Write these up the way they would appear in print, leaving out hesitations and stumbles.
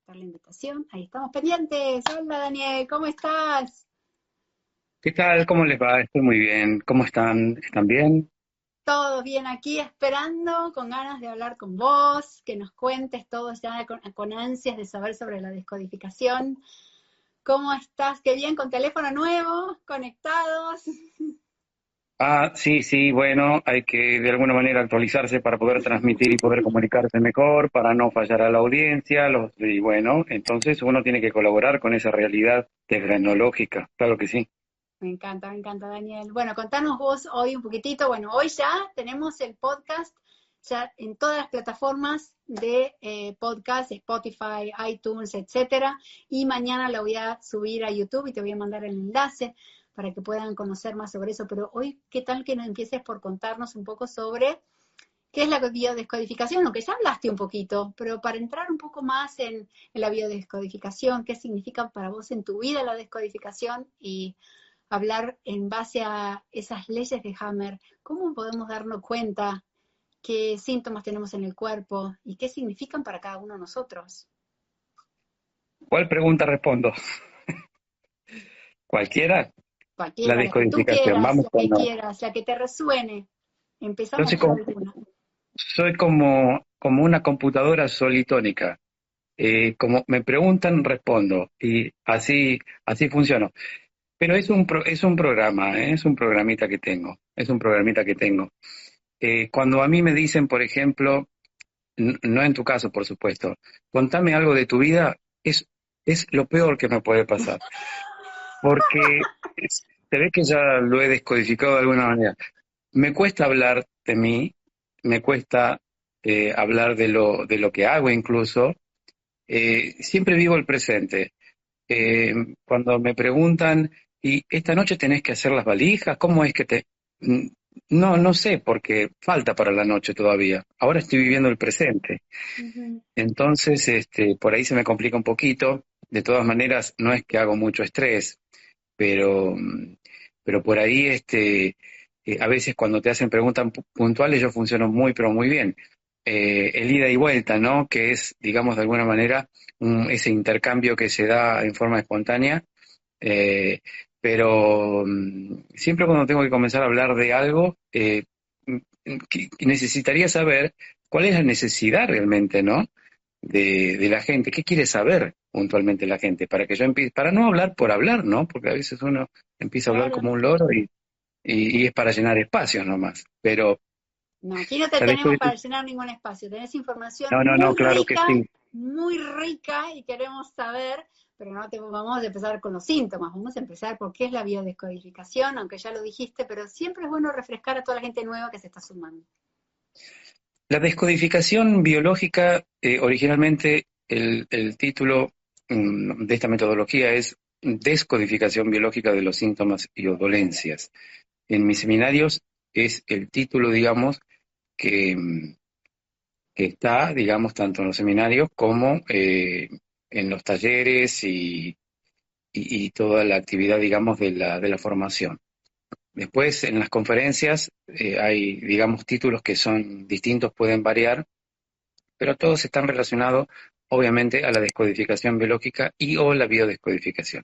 aceptar la invitación. Ahí estamos pendientes. Hola Daniel, ¿cómo estás? ¿Qué tal? ¿Cómo les va? Estoy muy bien. ¿Cómo están? ¿Están bien? Todo bien aquí, esperando, con ganas de hablar con vos, que nos cuentes todo ya con ansias de saber sobre la descodificación. ¿Cómo estás? Qué bien, con teléfono nuevo, conectados. Sí, sí, bueno, hay que de alguna manera actualizarse para poder transmitir y poder comunicarse mejor, para no fallar a la audiencia, y bueno, entonces uno tiene que colaborar con esa realidad tecnológica, claro que sí. Me encanta, Daniel. Bueno, contanos vos hoy un poquitito. Bueno, hoy ya tenemos el podcast ya en todas las plataformas de podcast, Spotify, iTunes, etcétera. Y mañana lo voy a subir a YouTube y te voy a mandar el enlace para que puedan conocer más sobre eso. Pero hoy, ¿qué tal que nos empieces por contarnos un poco sobre qué es la biodescodificación? Aunque ya hablaste un poquito, pero para entrar un poco más en la biodescodificación, ¿qué significa para vos en tu vida la descodificación? Y hablar en base a esas leyes de Hammer, ¿cómo podemos darnos cuenta qué síntomas tenemos en el cuerpo y qué significan para cada uno de nosotros? ¿Cuál pregunta respondo? ¿Cualquiera? La Cualquiera, la que tú descodificación, quieras, vamos la con que no. quieras, la que te resuene. Yo Empezamos soy por como, alguna. soy como una computadora solitónica. Como me preguntan, respondo. Y así funciono. Pero es un programa, ¿eh? Es un programita que tengo. Es un programita que tengo. Cuando a mí me dicen, por ejemplo, no en tu caso, por supuesto, contame algo de tu vida, es lo peor que me puede pasar. Porque se ve que ya lo he descodificado de alguna manera. Me cuesta hablar de mí, me cuesta hablar de lo que hago incluso. Siempre vivo el presente. Cuando me preguntan, ¿y esta noche tenés que hacer las valijas? ¿Cómo es que te...? Mm, No, no sé, porque falta para la noche todavía. Ahora estoy viviendo el presente. Ujú. Entonces, por ahí se me complica un poquito. De todas maneras, no es que hago mucho estrés, pero, pero por ahí, a veces cuando te hacen preguntas puntuales, yo funciono muy, pero muy bien. El ida y vuelta, ¿no? Que es, digamos, de alguna manera, ese intercambio que se da en forma espontánea, eh, pero siempre cuando tengo que comenzar a hablar de algo, que necesitaría saber cuál es la necesidad realmente, ¿no? De la gente, qué quiere saber puntualmente la gente, para que yo empiece, para no hablar por hablar, ¿no? Porque a veces uno empieza a hablar Claro. como un loro y es para llenar espacios nomás. Pero No, aquí no te la tenemos descodificación, para llenar ningún espacio. Tenés información no, no, no, claro que sí. muy rica y queremos saber, pero no te vamos a empezar con los síntomas. Vamos a empezar por qué es la biodescodificación, aunque ya lo dijiste, pero siempre es bueno refrescar a toda la gente nueva que se está sumando. La descodificación biológica, originalmente el título de esta metodología es Descodificación biológica de los síntomas y o dolencias. En mis seminarios es el título, digamos, que, que está, digamos, tanto en los seminarios como en los talleres y toda la actividad, digamos, de la formación. Después, en las conferencias hay, digamos, títulos que son distintos, pueden variar, pero todos están relacionados, obviamente, a la descodificación biológica y o la biodescodificación.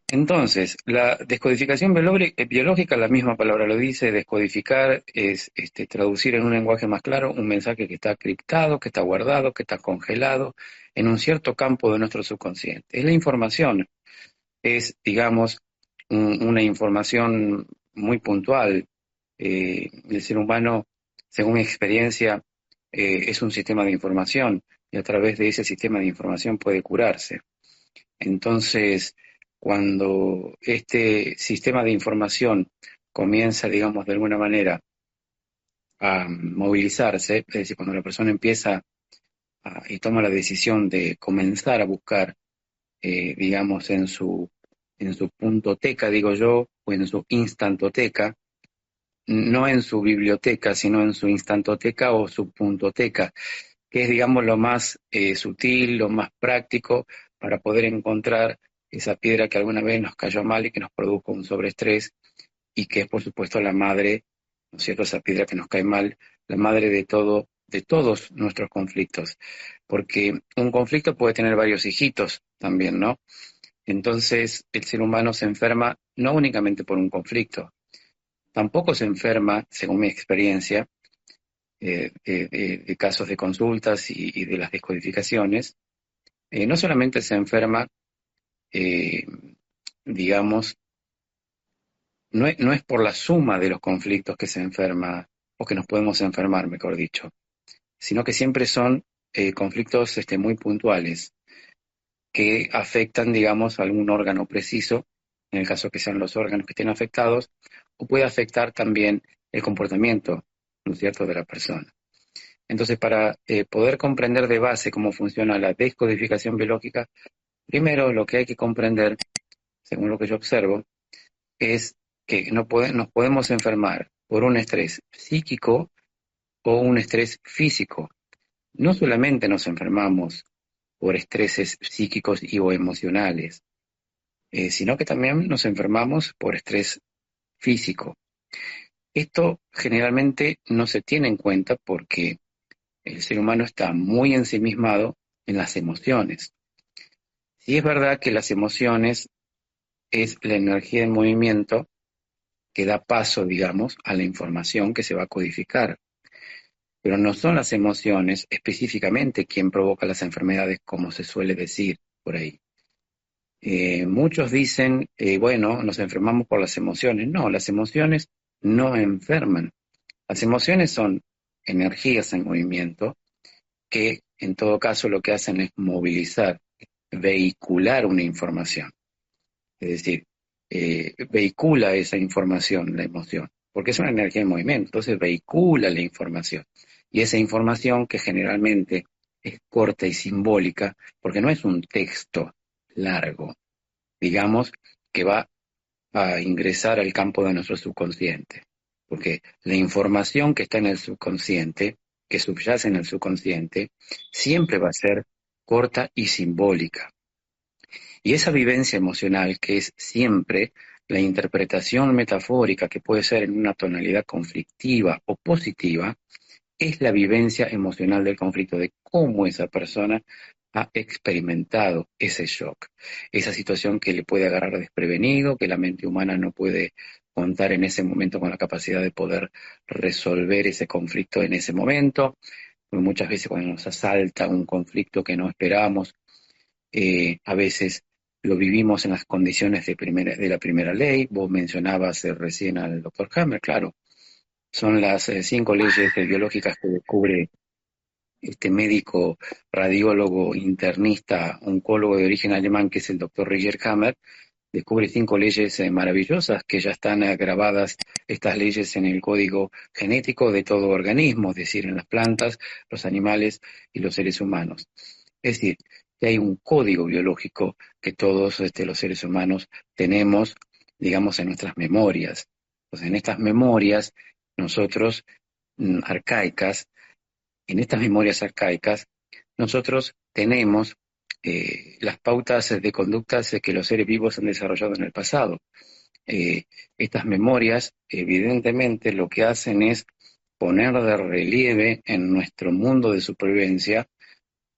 Entonces, la descodificación biológica, la misma palabra lo dice, descodificar es traducir en un lenguaje más claro un mensaje que está criptado, que está guardado, que está congelado en un cierto campo de nuestro subconsciente. Es la información, es, digamos, una información muy puntual. El ser humano, según mi experiencia, es un sistema de información y a través de ese sistema de información puede curarse. Entonces, cuando este sistema de información comienza, digamos, de alguna manera a movilizarse, es decir, cuando la persona empieza y toma la decisión de comenzar a buscar, digamos, en su puntoteca, digo yo, o en su instantoteca, no en su biblioteca, sino en su instantoteca o su puntoteca, que es, digamos, lo más sutil, lo más práctico para poder encontrar esa piedra que alguna vez nos cayó mal y que nos produjo un sobreestrés y que es, por supuesto, la madre, ¿no es cierto?, esa piedra que nos cae mal, la madre de todos nuestros conflictos, porque un conflicto puede tener varios hijitos también, ¿no? Entonces, el ser humano se enferma no únicamente por un conflicto, tampoco se enferma, según mi experiencia, de casos de consultas y de las descodificaciones, no solamente se enferma, eh, digamos, no es por la suma de los conflictos que se enferma, o que nos podemos enfermar, mejor dicho, sino que siempre son conflictos muy puntuales, que afectan, digamos, a algún órgano preciso, en el caso que sean los órganos que estén afectados, o puede afectar también el comportamiento, ¿no es cierto?, de la persona. Entonces, para poder comprender de base cómo funciona la descodificación biológica, primero lo que hay que comprender, según lo que yo observo, es que nos podemos enfermar por un estrés psíquico o un estrés físico. No solamente nos enfermamos por estreses psíquicos y o emocionales, sino que también nos enfermamos por estrés físico. Esto generalmente no se tiene en cuenta porque el ser humano está muy ensimismado en las emociones. Sí es verdad que las emociones es la energía en movimiento que da paso, digamos, a la información que se va a codificar. Pero no son las emociones específicamente quien provoca las enfermedades, como se suele decir por ahí. Muchos dicen, bueno, nos enfermamos por las emociones. No, las emociones no enferman. Las emociones son energías en movimiento que en todo caso lo que hacen es movilizar, vehicular una información. Es decir, vehicula esa información, la emoción, porque es una energía en movimiento, entonces vehicula la información. Y esa información que generalmente es corta y simbólica, porque no es un texto largo, digamos, que va a ingresar al campo de nuestro subconsciente. Porque la información que está en el subconsciente, que subyace en el subconsciente, siempre va a ser corta y simbólica. Y esa vivencia emocional, que es siempre la interpretación metafórica, que puede ser en una tonalidad conflictiva o positiva, es la vivencia emocional del conflicto, de cómo esa persona ha experimentado ese shock, esa situación que le puede agarrar desprevenido, que la mente humana no puede contar en ese momento con la capacidad de poder resolver ese conflicto en ese momento. Muchas veces cuando nos asalta un conflicto que no esperamos, a veces lo vivimos en las condiciones de la primera ley. Vos mencionabas recién al doctor Hammer, claro. Son las 5 leyes biológicas que descubre este médico, radiólogo, internista, oncólogo de origen alemán, que es el doctor Roger Hammer. Descubre 5 leyes maravillosas que ya están grabadas, estas leyes, en el código genético de todo organismo, es decir, en las plantas, los animales y los seres humanos. Es decir, que hay un código biológico que todos los seres humanos tenemos, digamos, en nuestras memorias. Entonces, en estas memorias, nosotros, arcaicas, en estas memorias arcaicas, nosotros tenemos las pautas de conductas que los seres vivos han desarrollado en el pasado. Estas memorias, evidentemente, lo que hacen es poner de relieve en nuestro mundo de supervivencia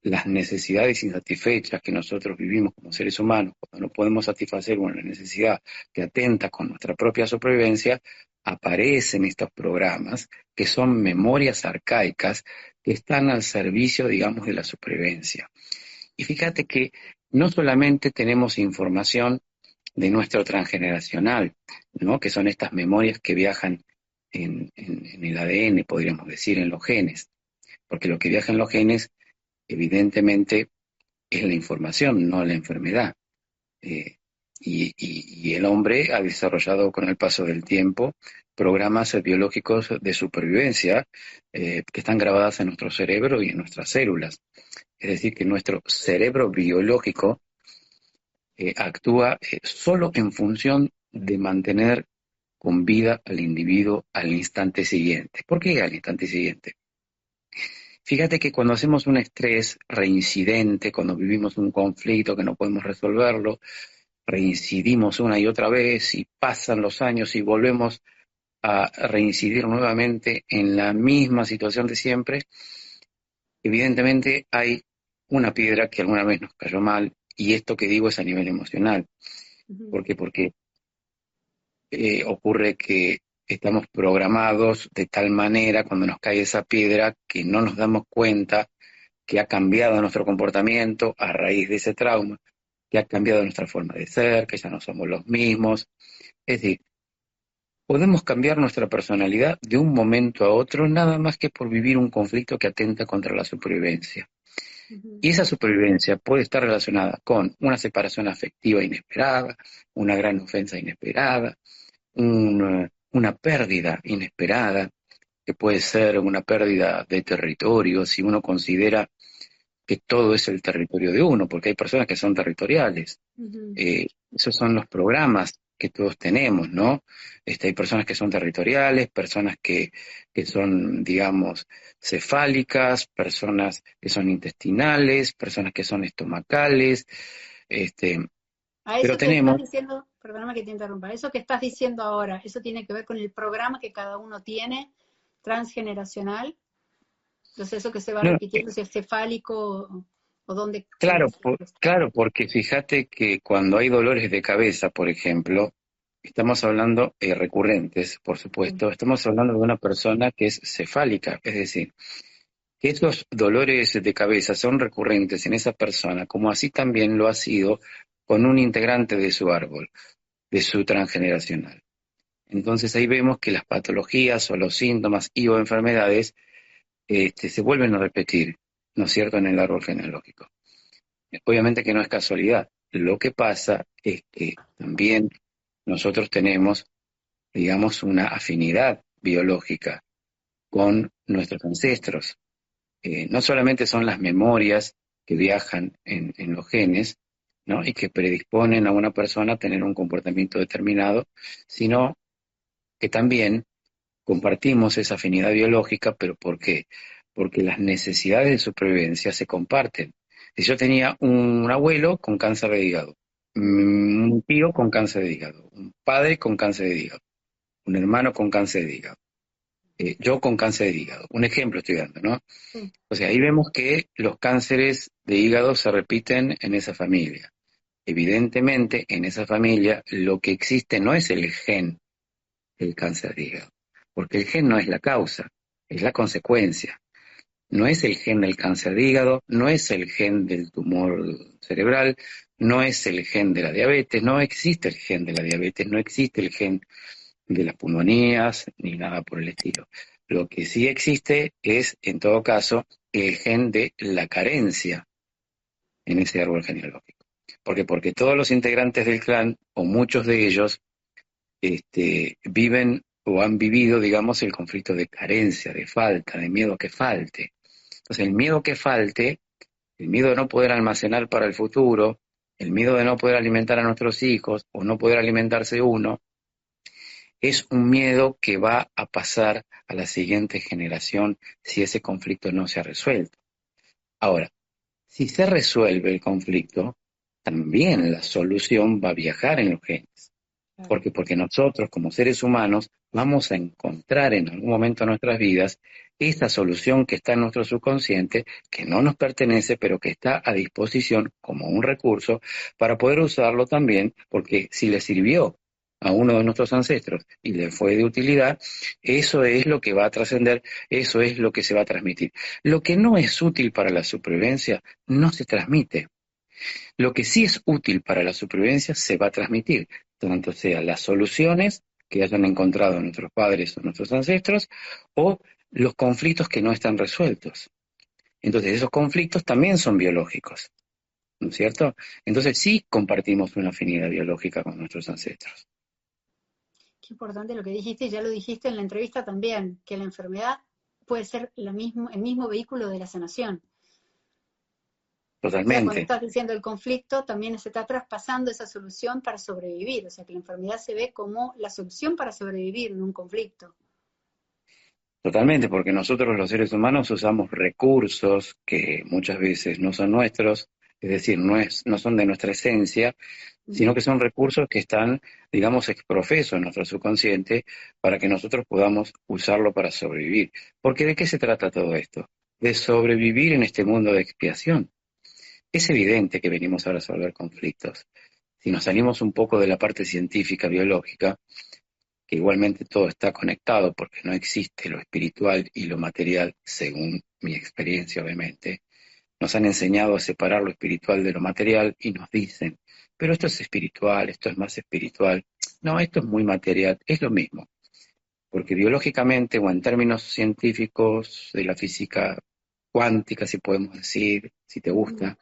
las necesidades insatisfechas que nosotros vivimos como seres humanos. Cuando no podemos satisfacer una necesidad que atenta con nuestra propia supervivencia, aparecen estos programas que son memorias arcaicas que están al servicio, digamos, de la supervivencia. Y fíjate que no solamente tenemos información de nuestro transgeneracional, ¿no?, que son estas memorias que viajan en el ADN, podríamos decir, en los genes, porque lo que viaja en los genes, evidentemente, es la información, no la enfermedad. Y el hombre ha desarrollado con el paso del tiempo programas biológicos de supervivencia que están grabadas en nuestro cerebro y en nuestras células. Es decir, que nuestro cerebro biológico actúa solo en función de mantener con vida al individuo al instante siguiente. ¿Por qué al instante siguiente? Fíjate que cuando hacemos un estrés reincidente, cuando vivimos un conflicto que no podemos resolverlo, reincidimos una y otra vez y pasan los años y volvemos a reincidir nuevamente en la misma situación de siempre, evidentemente hay una piedra que alguna vez nos cayó mal, y esto que digo es a nivel emocional. Ujú. ¿Por qué? Porque ocurre que estamos programados de tal manera cuando nos cae esa piedra que no nos damos cuenta que ha cambiado nuestro comportamiento a raíz de ese trauma, que ha cambiado nuestra forma de ser, que ya no somos los mismos. Es decir, podemos cambiar nuestra personalidad de un momento a otro nada más que por vivir un conflicto que atenta contra la supervivencia. Ujú. Y esa supervivencia puede estar relacionada con una separación afectiva inesperada, una gran ofensa inesperada, una pérdida inesperada, que puede ser una pérdida de territorio, si uno considera que todo es el territorio de uno, porque hay personas que son territoriales. Ujú. Esos son los programas que todos tenemos, ¿no? Hay personas que son territoriales, personas que son, digamos, cefálicas, personas que son intestinales, personas que son estomacales, este, A pero eso que estás tenemos, diciendo, perdóname que te interrumpa, eso que estás diciendo ahora, eso tiene que ver con el programa que cada uno tiene, transgeneracional. Entonces eso que se va no, repitiendo, si es cefálico o dónde, claro, está. claro, porque fíjate que cuando hay dolores de cabeza, por ejemplo, estamos hablando recurrentes, por Sí. supuesto, estamos hablando de una persona que es cefálica, es decir, que estos dolores de cabeza son recurrentes en esa persona, como así también lo ha sido con un integrante de su árbol, de su transgeneracional. Entonces ahí vemos que las patologías o los síntomas y o enfermedades se vuelven a repetir, ¿no es cierto?, en el árbol genealógico. Obviamente que no es casualidad. Lo que pasa es que también nosotros tenemos, digamos, una afinidad biológica con nuestros ancestros. No solamente son las memorias que viajan en los genes, ¿no? Y que predisponen a una persona a tener un comportamiento determinado, sino que también compartimos esa afinidad biológica, pero ¿por qué? Porque las necesidades de supervivencia se comparten. Si yo tenía un abuelo con cáncer de hígado, un tío con cáncer de hígado, un padre con cáncer de hígado, un hermano con cáncer de hígado, yo con cáncer de hígado. Un ejemplo estoy dando, ¿no? Sí. O sea, ahí vemos que los cánceres de hígado se repiten en esa familia. Evidentemente, en esa familia lo que existe no es el gen del cáncer de hígado, porque el gen no es la causa, es la consecuencia. No es el gen del cáncer de hígado, no es el gen del tumor cerebral, no es el gen de la diabetes, no existe el gen de la diabetes, no existe el gen de las pulmonías, ni nada por el estilo. Lo que sí existe es, en todo caso, el gen de la carencia en ese árbol genealógico. ¿Por qué? Porque todos los integrantes del clan, o muchos de ellos, viven o han vivido, digamos, el conflicto de carencia, de falta, de miedo a que falte. Entonces, el miedo que falte, el miedo de no poder almacenar para el futuro, el miedo de no poder alimentar a nuestros hijos o no poder alimentarse uno, es un miedo que va a pasar a la siguiente generación si ese conflicto no se ha resuelto. Ahora, si se resuelve el conflicto, también la solución va a viajar en los genes. Claro. ¿Por qué? Porque nosotros, como seres humanos, vamos a encontrar en algún momento de nuestras vidas esa solución que está en nuestro subconsciente, que no nos pertenece, pero que está a disposición como un recurso para poder usarlo también, porque si le sirvió a uno de nuestros ancestros y le fue de utilidad, eso es lo que va a trascender, eso es lo que se va a transmitir. Lo que no es útil para la supervivencia no se transmite. Lo que sí es útil para la supervivencia se va a transmitir, tanto sea las soluciones que hayan encontrado nuestros padres o nuestros ancestros, o los conflictos que no están resueltos. Entonces, esos conflictos también son biológicos, ¿no es cierto? Entonces, sí compartimos una afinidad biológica con nuestros ancestros. Qué importante lo que dijiste, y ya lo dijiste en la entrevista también, que la enfermedad puede ser el mismo vehículo de la sanación. O sea, cuando Totalmente, estás diciendo el conflicto, también se está traspasando esa solución para sobrevivir. O sea, que la enfermedad se ve como la solución para sobrevivir en un conflicto. totalmente, porque nosotros los seres humanos usamos recursos que muchas veces no son nuestros, es decir, no son de nuestra esencia, sino Ujú. que son recursos que están, digamos, exprofesos en nuestro subconsciente para que nosotros podamos usarlo para sobrevivir. Porque ¿de qué se trata todo esto? de sobrevivir en este mundo de expiación. Es evidente que venimos a resolver conflictos. Si nos salimos un poco de la parte científica, biológica, que igualmente todo está conectado porque no existe lo espiritual y lo material, según mi experiencia obviamente, nos han enseñado a separar lo espiritual de lo material y nos dicen, pero esto es espiritual, esto es más espiritual. No, esto es muy material, es lo mismo, porque biológicamente o en términos científicos de la física cuántica, si podemos decir, si te gusta,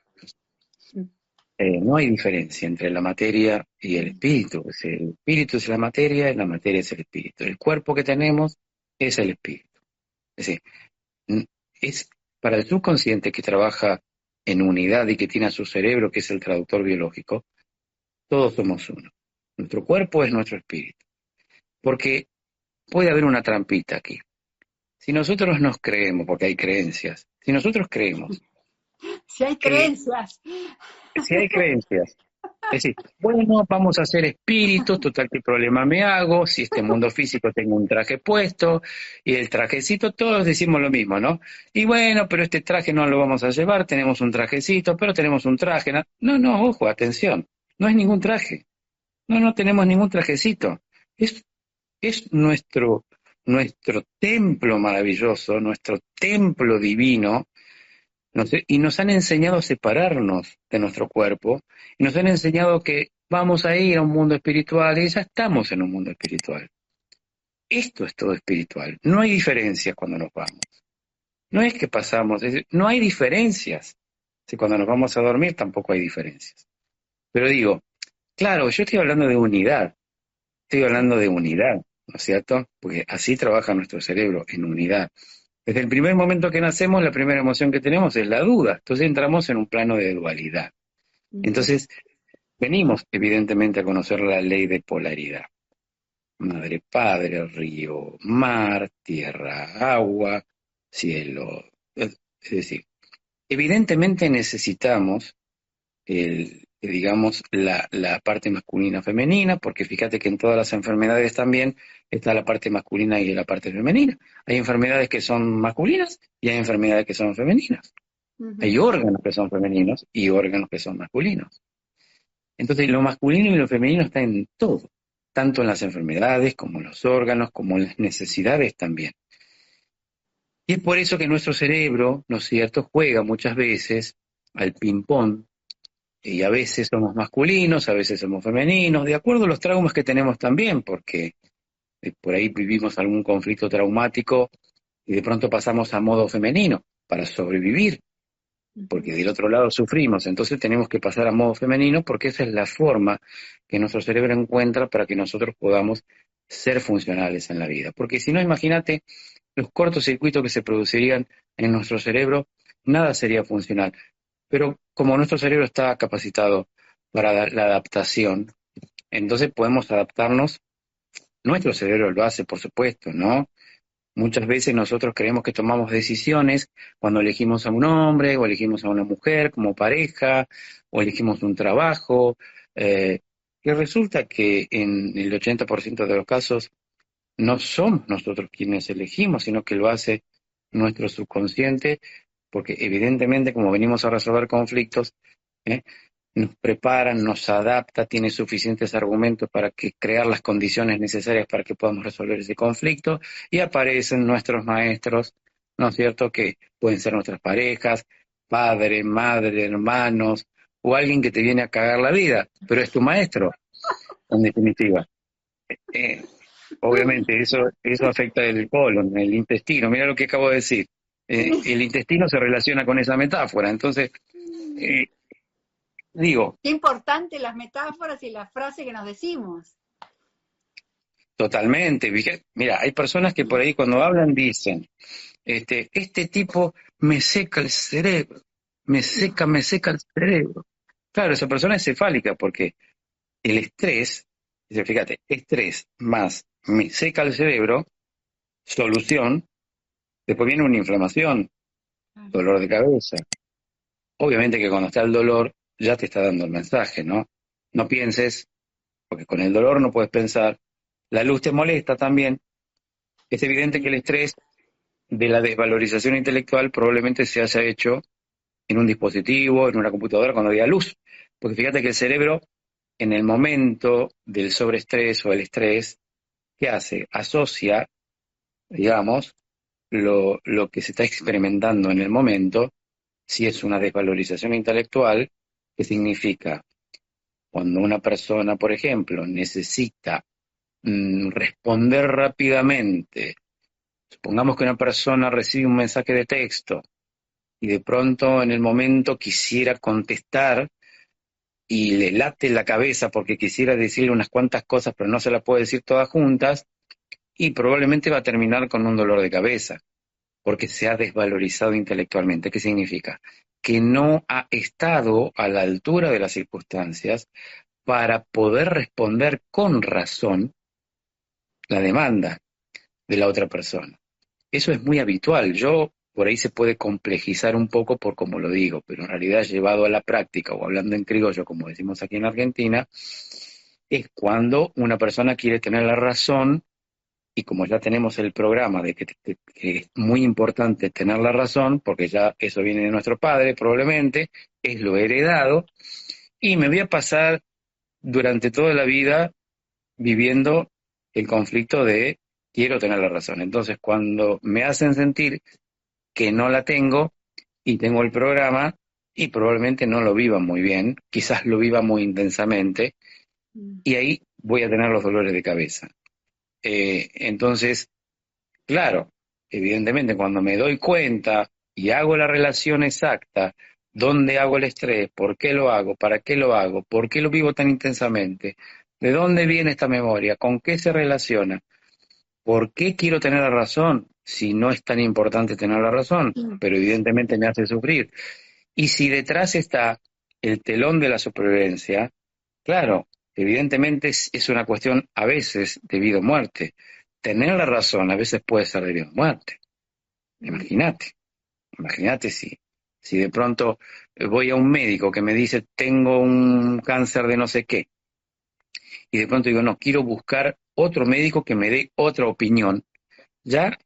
no hay diferencia entre la materia y el espíritu. Es el espíritu es la materia y la materia es el espíritu. El cuerpo que tenemos es el espíritu. Es decir, es para el subconsciente que trabaja en unidad y que tiene a su cerebro, que es el traductor biológico, todos somos uno. Nuestro cuerpo es nuestro espíritu. Porque puede haber una trampita aquí. Si nosotros nos creemos, porque hay creencias, si nosotros creemos Si hay creencias. si hay creencias, es decir, bueno, vamos a ser espíritus, total, ¿qué problema me hago? Si este mundo físico tengo un traje puesto, y el trajecito, todos decimos lo mismo, ¿no? Y bueno, pero este traje no lo vamos a llevar, tenemos un trajecito, pero tenemos un traje. No, no, ojo, atención, no es ningún traje. No, no tenemos ningún trajecito. Es nuestro templo maravilloso, nuestro templo divino, y nos han enseñado a separarnos de nuestro cuerpo, y nos han enseñado que vamos a ir a un mundo espiritual y ya estamos en un mundo espiritual. Esto es todo espiritual. No hay diferencias cuando nos vamos. No es que pasamos, es decir, no hay diferencias. Si cuando nos vamos a dormir tampoco hay diferencias. Pero digo, claro, yo estoy hablando de unidad, ¿no es cierto? Porque así trabaja nuestro cerebro, en unidad. Desde el primer momento que nacemos, la primera emoción que tenemos es la duda. Entonces entramos en un plano de dualidad. Entonces, venimos evidentemente a conocer la ley de polaridad. Madre, padre, río, mar, tierra, agua, cielo. Es decir, evidentemente necesitamos digamos, la parte masculina femenina, porque fíjate que en todas las enfermedades también está la parte masculina y la parte femenina. Hay enfermedades que son masculinas y hay enfermedades que son femeninas. Hay órganos que son femeninos y órganos que son masculinos. Entonces, lo masculino y lo femenino está en todo, tanto en las enfermedades como en los órganos, como en las necesidades también. Y es por eso que nuestro cerebro, ¿no es cierto?, juega muchas veces al ping-pong. Y a veces somos masculinos, a veces somos femeninos, de acuerdo a los traumas que tenemos también, porque por ahí vivimos algún conflicto traumático y de pronto pasamos a modo femenino para sobrevivir, porque del otro lado sufrimos, entonces tenemos que pasar a modo femenino porque esa es la forma que nuestro cerebro encuentra para que nosotros podamos ser funcionales en la vida. Porque si no, imagínate los cortocircuitos que se producirían en nuestro cerebro, nada sería funcional. Pero como nuestro cerebro está capacitado para la adaptación, entonces podemos adaptarnos. Nuestro cerebro lo hace, por supuesto, ¿no? Muchas veces nosotros creemos que tomamos decisiones cuando elegimos a un hombre o elegimos a una mujer como pareja o elegimos un trabajo, que resulta que en el 80% de los casos no somos nosotros quienes elegimos, sino que lo hace nuestro subconsciente, porque evidentemente como venimos a resolver conflictos, nos prepara, nos adapta, tiene suficientes argumentos para crear las condiciones necesarias para que podamos resolver ese conflicto, y aparecen nuestros maestros, ¿no es cierto?, que pueden ser nuestras parejas, padre, madre, hermanos, o alguien que te viene a cagar la vida, pero es tu maestro, en definitiva. Obviamente, eso afecta el colon, el intestino. Mira lo que acabo de decir. El intestino se relaciona con esa metáfora. Entonces, digo... Qué importante las metáforas y las frases que nos decimos. Totalmente. Mira, hay personas que por ahí cuando hablan dicen, este tipo me seca el cerebro, me seca el cerebro. Claro, esa persona es cefálica porque el estrés, fíjate, estrés más me seca el cerebro, solución, después viene una inflamación, dolor de cabeza. Obviamente que cuando está el dolor ya te está dando el mensaje, ¿no? No pienses, porque con el dolor no puedes pensar. La luz te molesta también. Es evidente que el estrés de la desvalorización intelectual probablemente se haya hecho en un dispositivo, en una computadora cuando había luz. Porque fíjate que el cerebro, en el momento del sobreestrés o el estrés, ¿qué hace? Asocia, digamos, lo que se está experimentando en el momento, si es una desvalorización intelectual, que significa cuando una persona, por ejemplo, necesita responder rápidamente. Supongamos que una persona recibe un mensaje de texto y de pronto en el momento quisiera contestar y le late la cabeza porque quisiera decirle unas cuantas cosas, pero no se las puede decir todas juntas, y probablemente va a terminar con un dolor de cabeza, porque se ha desvalorizado intelectualmente. ¿Qué significa? Que no ha estado a la altura de las circunstancias para poder responder con razón la demanda de la otra persona. Eso es muy habitual. Yo, por ahí se puede complejizar un poco por cómo lo digo, pero en realidad llevado a la práctica o hablando en criollo, como decimos aquí en Argentina, es cuando una persona quiere tener la razón y como ya tenemos el programa de que es muy importante tener la razón, porque ya eso viene de nuestro padre probablemente, es lo heredado, y me voy a pasar durante toda la vida viviendo el conflicto de quiero tener la razón. Entonces, cuando me hacen sentir que no la tengo y tengo el programa y probablemente no lo viva muy bien, quizás lo viva muy intensamente y ahí voy a tener los dolores de cabeza. Entonces, claro, evidentemente cuando me doy cuenta y hago la relación exacta, dónde hago el estrés, por qué lo hago, para qué lo hago, por qué lo vivo tan intensamente, de dónde viene esta memoria, con qué se relaciona, por qué quiero tener la razón, si no es tan importante tener la razón, pero evidentemente me hace sufrir. Y si detrás está el telón de la supervivencia, claro, evidentemente es una cuestión a veces de vida o muerte. Tener la razón a veces puede ser de vida o muerte. Imagínate si de pronto voy a un médico que me dice tengo un cáncer de no sé qué, y de pronto digo, no, quiero buscar otro médico que me dé otra opinión. Ya,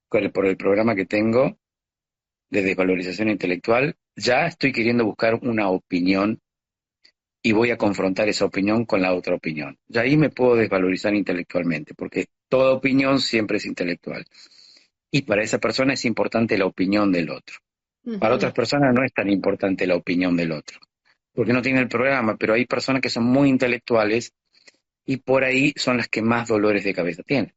por el programa que tengo de desvalorización intelectual, ya estoy queriendo buscar una opinión y voy a confrontar esa opinión con la otra opinión. Ya ahí me puedo desvalorizar intelectualmente, porque toda opinión siempre es intelectual. Y para esa persona es importante la opinión del otro. Para otras personas no es tan importante la opinión del otro, porque no tiene el programa, pero hay personas que son muy intelectuales y por ahí son las que más dolores de cabeza tienen.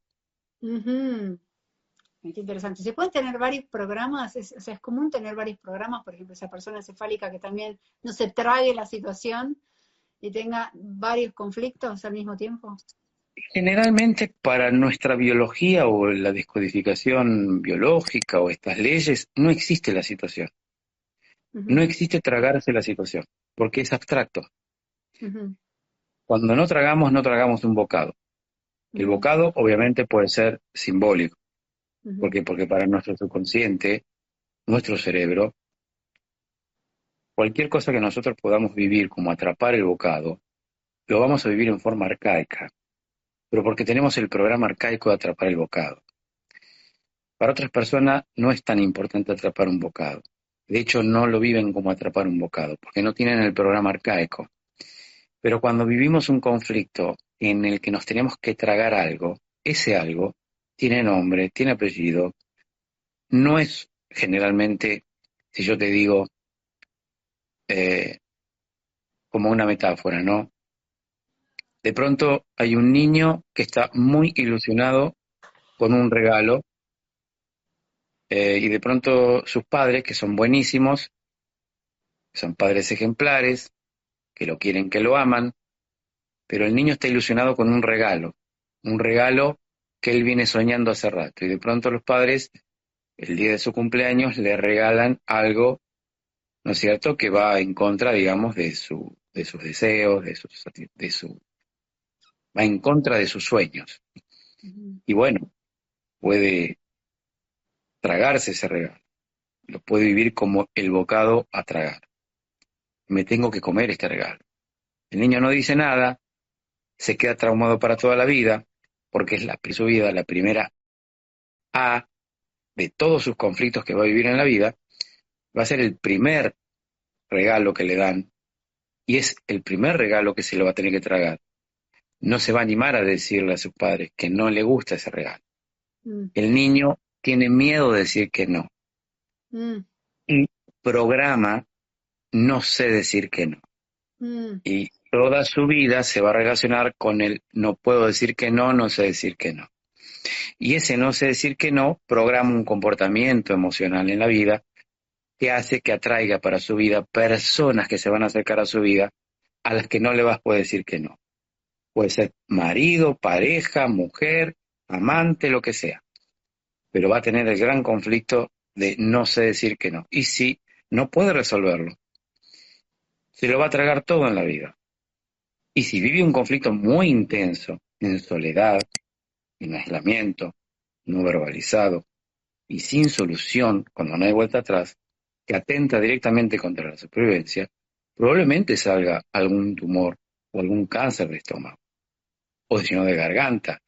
Qué interesante. ¿Se pueden tener varios programas? O sea, es común tener varios programas, por ejemplo, esa persona encefálica que también no se trague la situación y tenga varios conflictos al mismo tiempo. Generalmente para nuestra biología o la descodificación biológica o estas leyes no existe la situación. No existe tragarse la situación, porque es abstracto. Cuando no tragamos, no tragamos un bocado. El bocado obviamente puede ser simbólico. ¿Por qué? Porque para nuestro subconsciente, nuestro cerebro, cualquier cosa que nosotros podamos vivir como atrapar el bocado, lo vamos a vivir en forma arcaica, pero porque tenemos el programa arcaico de atrapar el bocado. Para otras personas no es tan importante atrapar un bocado. De hecho, no lo viven como atrapar un bocado, porque no tienen el programa arcaico. Pero cuando vivimos un conflicto en el que nos tenemos que tragar algo, ese algo tiene nombre, tiene apellido, no es generalmente, si yo te digo, como una metáfora, ¿no? De pronto hay un niño que está muy ilusionado con un regalo y de pronto sus padres, que son buenísimos, son padres ejemplares, que lo quieren, que lo aman, pero el niño está ilusionado con un regalo que él viene soñando hace rato, y de pronto los padres, el día de su cumpleaños, le regalan algo, ¿no es cierto?, que va en contra, digamos, de sus deseos, va en contra de sus sueños. Y bueno, puede tragarse ese regalo, lo puede vivir como el bocado a tragar. Me tengo que comer este regalo. El niño no dice nada, se queda traumado para toda la vida, porque es su vida la primera A de todos sus conflictos que va a vivir en la vida, va a ser el primer regalo que le dan y es el primer regalo que se lo va a tener que tragar. No se va a animar a decirle a sus padres que no le gusta ese regalo. mm, El niño tiene miedo de decir que no mm, y programa no sé decir que no. mm, Y toda su vida se va a relacionar con el no puedo decir que no, no sé decir que no. Y ese no sé decir que no programa un comportamiento emocional en la vida que hace que atraiga para su vida personas que se van a acercar a su vida a las que no le vas a poder decir que no. Puede ser marido, pareja, mujer, amante, lo que sea. Pero va a tener el gran conflicto de no sé decir que no. Y si no puede resolverlo, se lo va a tragar todo en la vida. Y si vive un conflicto muy intenso, en soledad, en aislamiento, no verbalizado y sin solución, cuando no hay vuelta atrás, que atenta directamente contra la supervivencia, probablemente salga algún tumor o algún cáncer de estómago, o si no de garganta,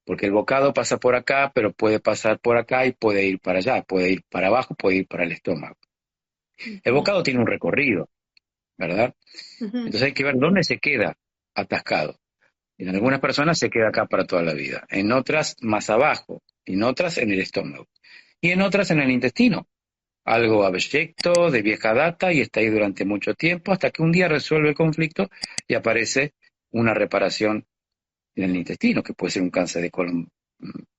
porque el bocado pasa por acá, pero puede pasar por acá y puede ir para allá, puede ir para abajo, puede ir para el estómago. El ujú, bocado tiene un recorrido, ¿verdad? ujú, Entonces hay que ver dónde se queda atascado. En algunas personas se queda acá para toda la vida, en otras más abajo, en otras en el estómago y en otras en el intestino. Algo abyecto, de vieja data y está ahí durante mucho tiempo hasta que un día resuelve el conflicto y aparece una reparación en el intestino, que puede ser un cáncer de colon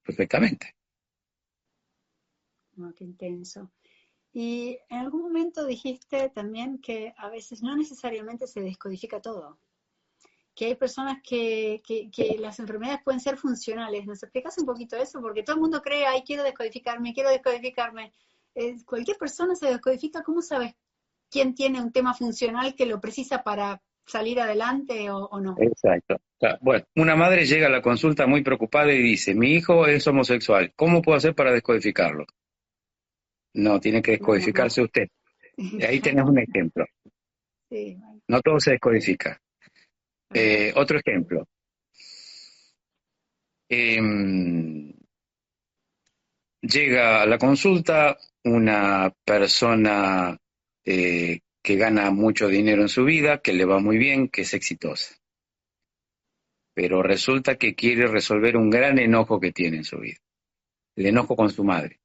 perfectamente. oh, qué intenso. Y en algún momento dijiste también que a veces no necesariamente se descodifica todo, que hay personas que las enfermedades pueden ser funcionales. ¿Nos explicas un poquito eso? Porque todo el mundo cree, ay, quiero descodificarme, quiero descodificarme. Cualquier persona se descodifica, ¿cómo sabes quién tiene un tema funcional que lo precisa para salir adelante o no? Exacto. O sea, bueno, una madre llega a la consulta muy preocupada y dice, mi hijo es homosexual, ¿cómo puedo hacer para descodificarlo? No, tiene que No, descodificarse usted. Ahí tenés claro, un ejemplo. sí, bueno, No todo se descodifica. ajá, Otro ejemplo. Em, Llega a la consulta una persona que gana mucho dinero en su vida, que le va muy bien, que es exitosa, pero resulta que quiere resolver un gran enojo que tiene en su vida, el enojo con su madre.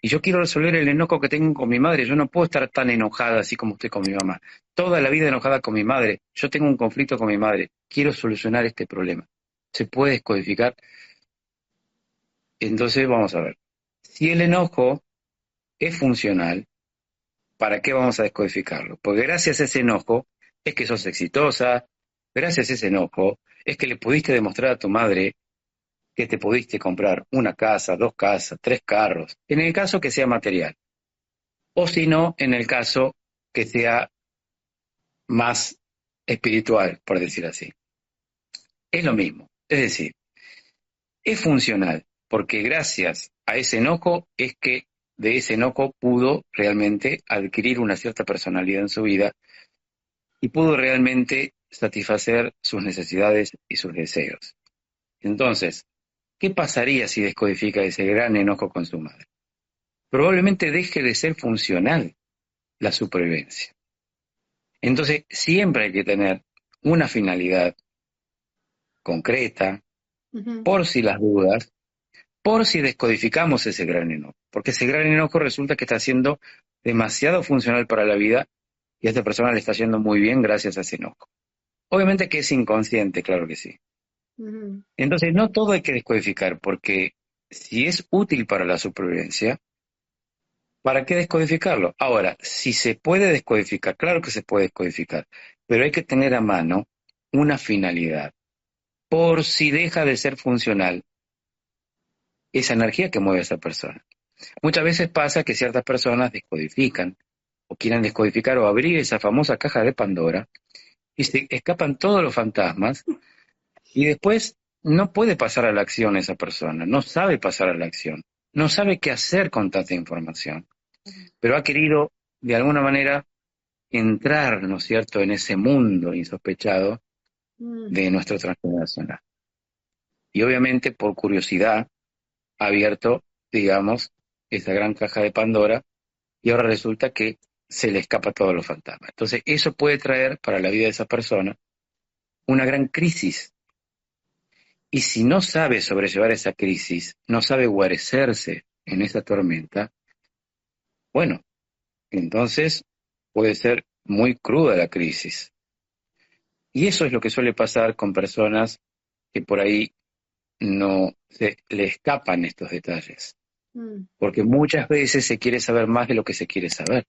Y yo quiero resolver el enojo que tengo con mi madre, yo no puedo estar tan enojada así como estoy con mi mamá. Toda la vida enojada con mi madre, yo tengo un conflicto con mi madre, quiero solucionar este problema. ¿Se puede descodificar? Entonces vamos a ver. Si el enojo es funcional, ¿para qué vamos a descodificarlo? Porque gracias a ese enojo es que sos exitosa, gracias a ese enojo es que le pudiste demostrar a tu madre que te pudiste comprar una casa, dos casas, tres carros, en el caso que sea material, o si no, en el caso que sea más espiritual, por decir así. Es lo mismo, es decir, es funcional, porque gracias a ese enojo es que de ese enojo pudo realmente adquirir una cierta personalidad en su vida y pudo realmente satisfacer sus necesidades y sus deseos. Entonces, ¿qué pasaría si descodifica ese gran enojo con su madre? Probablemente deje de ser funcional la supervivencia. Entonces, siempre hay que tener una finalidad concreta, ujú, por si las dudas, por si descodificamos ese gran enojo, porque ese gran enojo resulta que está siendo demasiado funcional para la vida y a esta persona le está yendo muy bien gracias a ese enojo. Obviamente que es inconsciente, claro que sí. ujú, Entonces, no todo hay que descodificar, porque si es útil para la supervivencia, ¿para qué descodificarlo? Ahora, si se puede descodificar, claro que se puede descodificar, pero hay que tener a mano una finalidad. Por si deja de ser funcional esa energía que mueve a esa persona. Muchas veces pasa que ciertas personas descodifican o quieren descodificar o abrir esa famosa caja de Pandora y se escapan todos los fantasmas y después no puede pasar a la acción esa persona, no sabe pasar a la acción, no sabe qué hacer con tanta información, pero ha querido de alguna manera entrar, ¿no es cierto?, en ese mundo insospechado mm, de nuestro transgeneracional. Y obviamente por curiosidad ha abierto digamos, esa gran caja de Pandora, y ahora resulta que se le escapa todos los fantasmas. Entonces, eso puede traer para la vida de esa persona una gran crisis. Y si no sabe sobrellevar esa crisis, no sabe guarecerse en esa tormenta, bueno, entonces puede ser muy cruda la crisis. Y eso es lo que suele pasar con personas que por ahí no se le escapan estos detalles. Mm. Porque muchas veces se quiere saber más de lo que se quiere saber.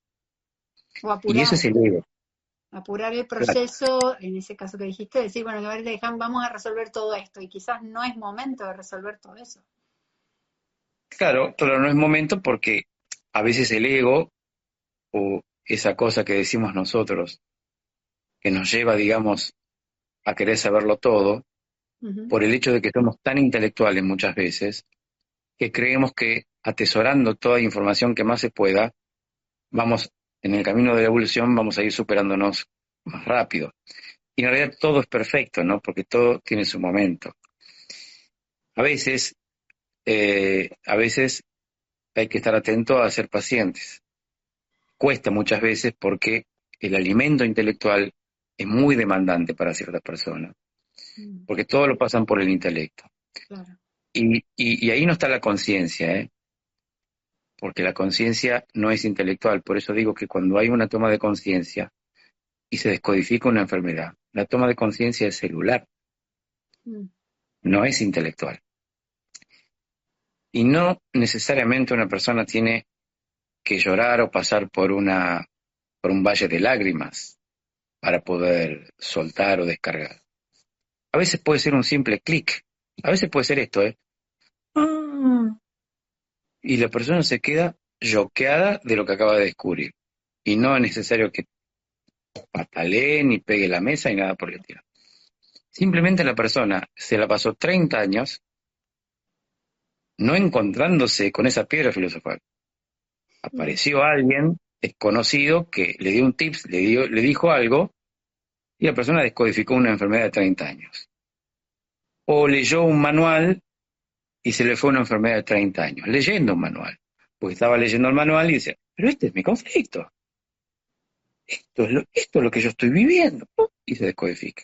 O Y eso apurar, es el ego. apurar el Claro, proceso, en ese caso que dijiste, decir, bueno, a ver, vamos a resolver todo esto, y quizás no es momento de resolver todo eso. claro, pero no es momento porque a veces el ego o esa cosa que decimos nosotros, que nos lleva, digamos, a querer saberlo todo, Ujú. por el hecho de que somos tan intelectuales muchas veces, que creemos que atesorando toda información que más se pueda, vamos, en el camino de la evolución, vamos a ir superándonos más rápido. Y en realidad todo es perfecto, ¿no? Porque todo tiene su momento. A veces, a veces hay que estar atento a ser pacientes. Cuesta muchas veces porque el alimento intelectual es muy demandante para ciertas personas, Mm, porque todo lo pasan por el intelecto. claro. Y ahí no está la conciencia, ¿eh? Porque la conciencia no es intelectual. Por eso digo que cuando hay una toma de conciencia y se descodifica una enfermedad, la toma de conciencia es celular, Mm, no es intelectual. Y no necesariamente una persona tiene que llorar o pasar por un valle de lágrimas para poder soltar o descargar. A veces puede ser un simple clic, a veces puede ser esto, ¿eh? Ah. Y la persona se queda choqueada de lo que acaba de descubrir. Y no es necesario que patalee ni pegue la mesa ni nada por el estilo. Simplemente la persona se la pasó 30 años no encontrándose con esa piedra filosofal. mm, Apareció alguien desconocido que le dio un tips, le dijo algo, y la persona descodificó una enfermedad de 30 años. O leyó un manual y se le fue una enfermedad de 30 años, leyendo un manual. Porque estaba leyendo el manual y decía, pero este es mi conflicto, esto es lo que yo estoy viviendo. Y se descodifica.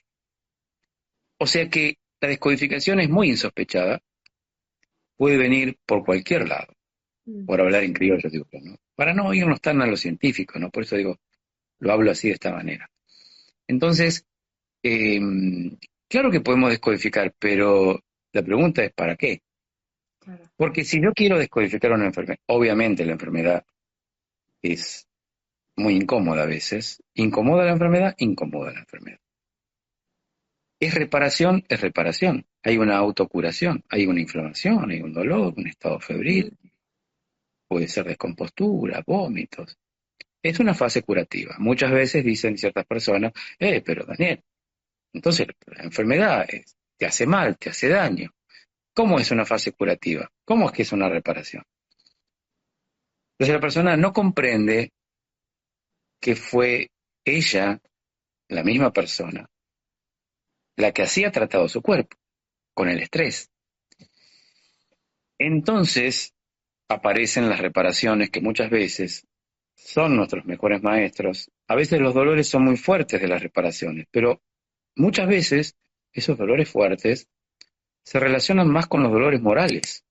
O sea que la descodificación es muy insospechada, puede venir por cualquier lado, mm, por hablar en criollo, digo, ¿no? Para no irnos tan a lo científico, ¿no? Por eso digo, lo hablo así de esta manera. Entonces, eh, claro que podemos descodificar, pero la pregunta es ¿para qué? claro. Porque si yo quiero descodificar una enfermedad, obviamente la enfermedad es muy incómoda a veces. ¿Incomoda la enfermedad? Incomoda la enfermedad. ¿Es reparación? Es reparación. Hay una autocuración, hay una inflamación, hay un dolor, un estado Mm, febril, puede ser descompostura, vómitos. Es una fase curativa. Muchas veces dicen ciertas personas, pero Daniel, entonces la enfermedad te hace mal, te hace daño. ¿Cómo es una fase curativa? ¿Cómo es que es una reparación? Entonces la persona no comprende que fue ella, la misma persona, la que hacía tratado su cuerpo con el estrés. Entonces aparecen las reparaciones que muchas veces son nuestros mejores maestros. A veces los dolores son muy fuertes de las reparaciones, pero muchas veces esos dolores fuertes se relacionan más con los dolores morales.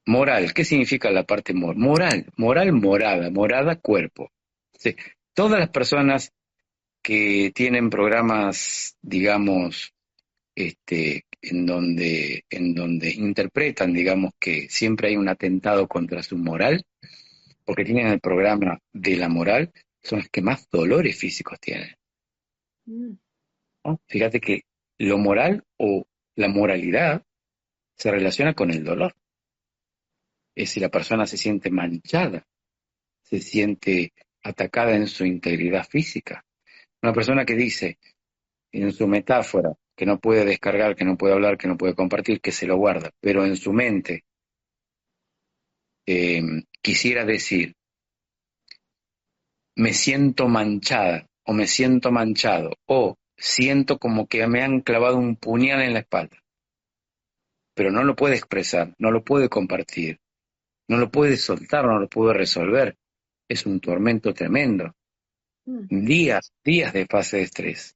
Moral, ¿qué significa la parte moral? Moral, morada, morada, cuerpo. Sí. Todas las personas que tienen programas, digamos, en donde interpretan, digamos, que siempre hay un atentado contra su moral, porque tienen el programa de la moral, son los que más dolores físicos tienen, mm, ¿no? Fíjate que lo moral o la moralidad se relaciona con el dolor. Es si la persona se siente manchada, se siente atacada en su integridad física. Una persona que dice en su metáfora que no puede descargar, que no puede hablar, que no puede compartir, que se lo guarda, pero en su mente quisiera decir, me siento manchada o me siento manchado o siento como que me han clavado un puñal en la espalda. pero no lo puede expresar, no lo puede compartir, no lo puede soltar, no lo puede resolver. Es un tormento tremendo. Mm, Días, días de fase de estrés,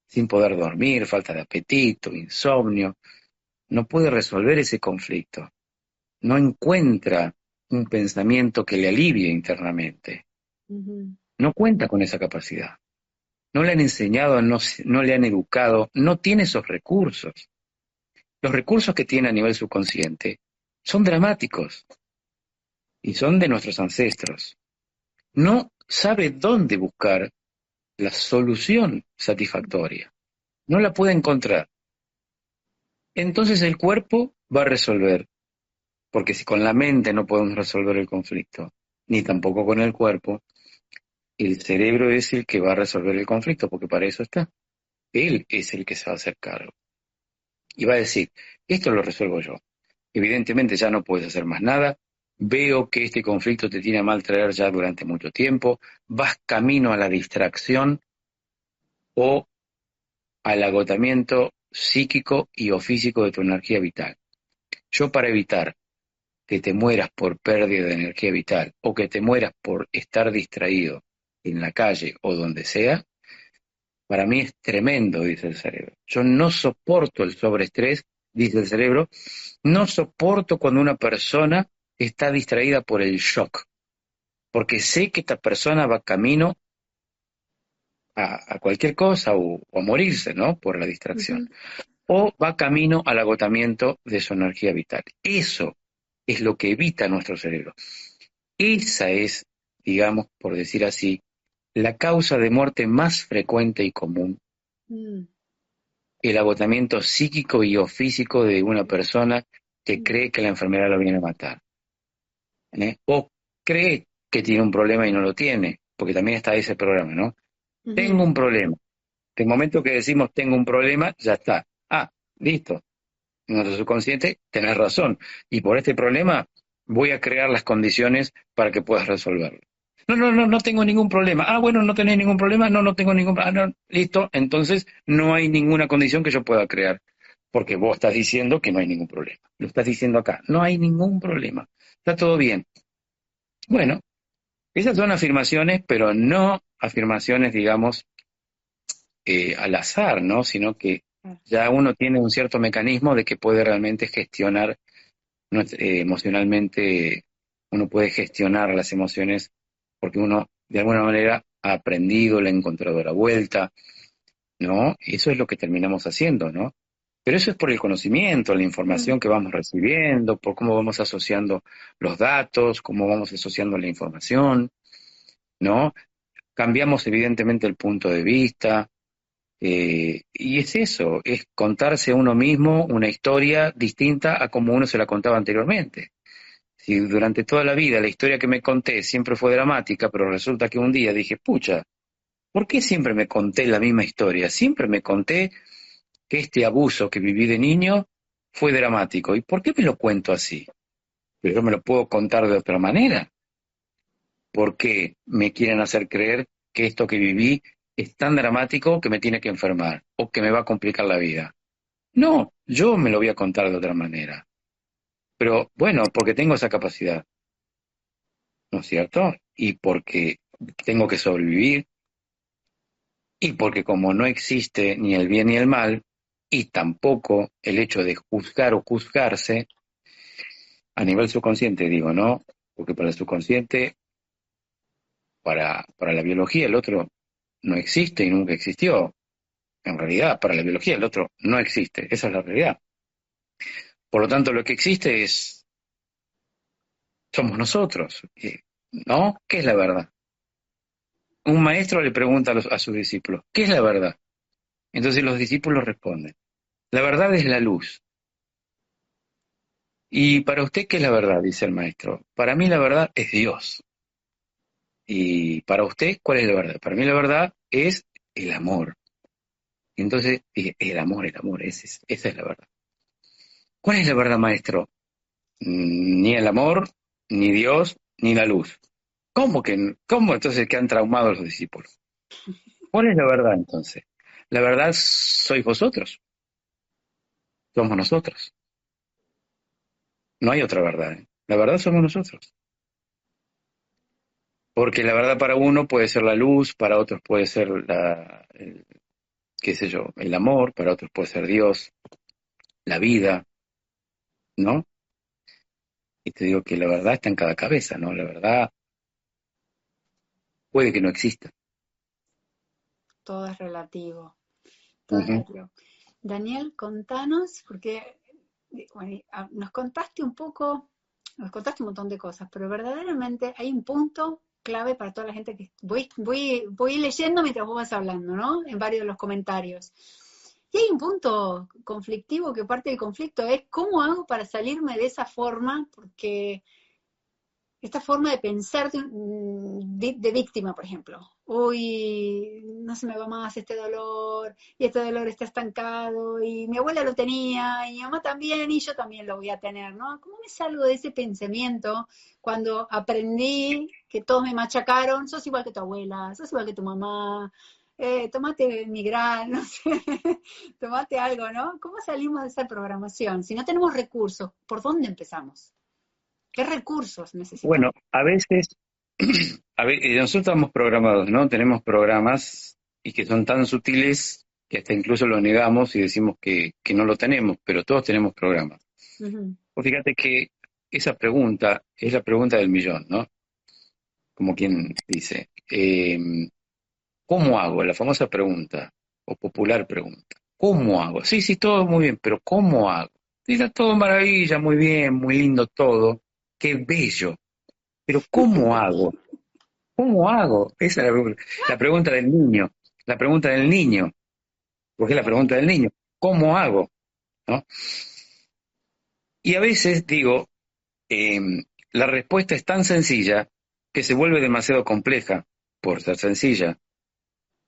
sin poder dormir, falta de apetito, insomnio. No puede resolver ese conflicto. No encuentra un pensamiento que le alivie internamente. ujú, No cuenta con esa capacidad. No le han enseñado, no le han educado, no tiene esos recursos. Los recursos que tiene a nivel subconsciente son dramáticos y son de nuestros ancestros. No sabe dónde buscar la solución satisfactoria. No la puede encontrar. Entonces el cuerpo va a resolver, porque si con la mente no podemos resolver el conflicto, ni tampoco con el cuerpo, el cerebro es el que va a resolver el conflicto, porque para eso está. Él es el que se va a hacer cargo. Y va a decir, esto lo resuelvo yo. Evidentemente ya no puedes hacer más nada. Veo que este conflicto te tiene a mal traer ya durante mucho tiempo. Vas camino a la distracción o al agotamiento psíquico y o físico de tu energía vital. Yo para evitar que te mueras por pérdida de energía vital o que te mueras por estar distraído en la calle o donde sea, para mí es tremendo, dice el cerebro. Yo no soporto el sobreestrés, dice el cerebro, no soporto cuando una persona está distraída por el shock, porque sé que esta persona va camino a cualquier cosa o a morirse, ¿no? Por la distracción. ujú, O va camino al agotamiento de su energía vital. Eso es lo que evita nuestro cerebro. Esa es, digamos, por decir así, la causa de muerte más frecuente y común, mm, el agotamiento psíquico y o físico de una persona que mm, cree que la enfermedad lo viene a matar, ¿eh? O cree que tiene un problema y no lo tiene, porque también está ese programa, ¿no? ujú, Tengo un problema. El momento que decimos tengo un problema, ya está. Ah, listo. En nuestro subconsciente, tenés razón. Y por este problema voy a crear las condiciones para que puedas resolverlo. No, no, no, no tengo ningún problema. Ah, bueno, no tenés ningún problema. No, no tengo ningún problema. Ah, no, listo. Entonces no hay ninguna condición que yo pueda crear. Porque vos estás diciendo que no hay ningún problema. Lo estás diciendo acá. No hay ningún problema. Está todo bien. Bueno, esas son afirmaciones, pero no afirmaciones, digamos, al azar, ¿no? Sino que claro, ya uno tiene un cierto mecanismo de que puede realmente gestionar emocionalmente, uno puede gestionar las emociones porque uno de alguna manera ha aprendido, le ha encontrado la vuelta, ¿no? Eso es lo que terminamos haciendo, ¿no? Pero eso es por el conocimiento, la mm, información que vamos recibiendo, por cómo vamos asociando los datos, cómo vamos asociando la información, ¿no? Cambiamos evidentemente el punto de vista, y es eso, es contarse a uno mismo una historia distinta a como uno se la contaba anteriormente. Si durante toda la vida la historia que me conté siempre fue dramática, pero resulta que un día dije, pucha, ¿por qué siempre me conté la misma historia? Siempre me conté que este abuso que viví de niño fue dramático. ¿Y por qué me lo cuento así? Pero yo me lo puedo contar de otra manera. ¿Por qué me quieren hacer creer que esto que viví es tan dramático que me tiene que enfermar o que me va a complicar la vida? No, yo me lo voy a contar de otra manera. Pero bueno, porque tengo esa capacidad, ¿no es cierto? Y porque tengo que sobrevivir, y porque como no existe ni el bien ni el mal, y tampoco el hecho de juzgar o juzgarse, a nivel subconsciente digo, ¿no? Porque para el subconsciente, para la biología, el otro no existe y nunca existió. En realidad, para la biología, el otro no existe. Esa es la realidad. Por lo tanto, lo que existe somos nosotros, ¿no? ¿Qué es la verdad? Un maestro le pregunta a sus discípulos, ¿qué es la verdad? Entonces los discípulos responden, la verdad es la luz. ¿Y para usted qué es la verdad? Dice el maestro. Para mí la verdad es Dios. ¿Y para usted cuál es la verdad? Para mí la verdad es el amor. Entonces dije, el amor, esa es la verdad. ¿Cuál es la verdad, maestro? Ni el amor, ni Dios, ni la luz. ¿Cómo entonces que han traumado los discípulos? ¿Cuál es la verdad entonces? La verdad sois vosotros, somos nosotros. No hay otra verdad, ¿eh? La verdad somos nosotros. Porque la verdad para uno puede ser la luz, para otros puede ser qué sé yo, el amor, para otros puede ser Dios, la vida, ¿no? Y te digo que la verdad está en cada cabeza, ¿no? La verdad puede que no exista. Todo es relativo, todo es Ujú. relativo. Daniel, contanos, porque bueno, nos contaste un poco, nos contaste un montón de cosas, pero verdaderamente hay un punto clave para toda la gente que voy leyendo mientras vos vas hablando, ¿no? En varios de los comentarios. Y hay un punto conflictivo que parte del conflicto es cómo hago para salirme de esa forma, porque esta forma de pensar de víctima, por ejemplo. Uy, no se me va más este dolor, y este dolor está estancado, y mi abuela lo tenía, y mi mamá también, y yo también lo voy a tener, ¿no? ¿Cómo me salgo de ese pensamiento cuando aprendí que todos me machacaron? Sos igual que tu abuela, sos igual que tu mamá, tomate migral, no sé, tomate algo, ¿no? ¿Cómo salimos de esa programación? Si no tenemos recursos, ¿por dónde empezamos? ¿Qué recursos Bueno, necesitamos? a veces, nosotros estamos programados, ¿no? Tenemos programas y que son tan sutiles que hasta incluso lo negamos y decimos que no lo tenemos, pero todos tenemos programas. Ujú. Pues fíjate que esa pregunta es la pregunta del millón, ¿no? Como quien dice, ¿cómo hago? La famosa pregunta, o popular pregunta. ¿Cómo hago? Sí, sí, todo muy bien, pero ¿cómo hago? Sí, está todo maravilla, muy bien, muy lindo todo, qué bello, pero ¿cómo hago? ¿Cómo hago? Esa es la pregunta del niño, la pregunta del niño, porque es la pregunta del niño, ¿cómo hago? ¿No? Y a veces digo, eh, la respuesta es tan sencilla que se vuelve demasiado compleja por ser sencilla,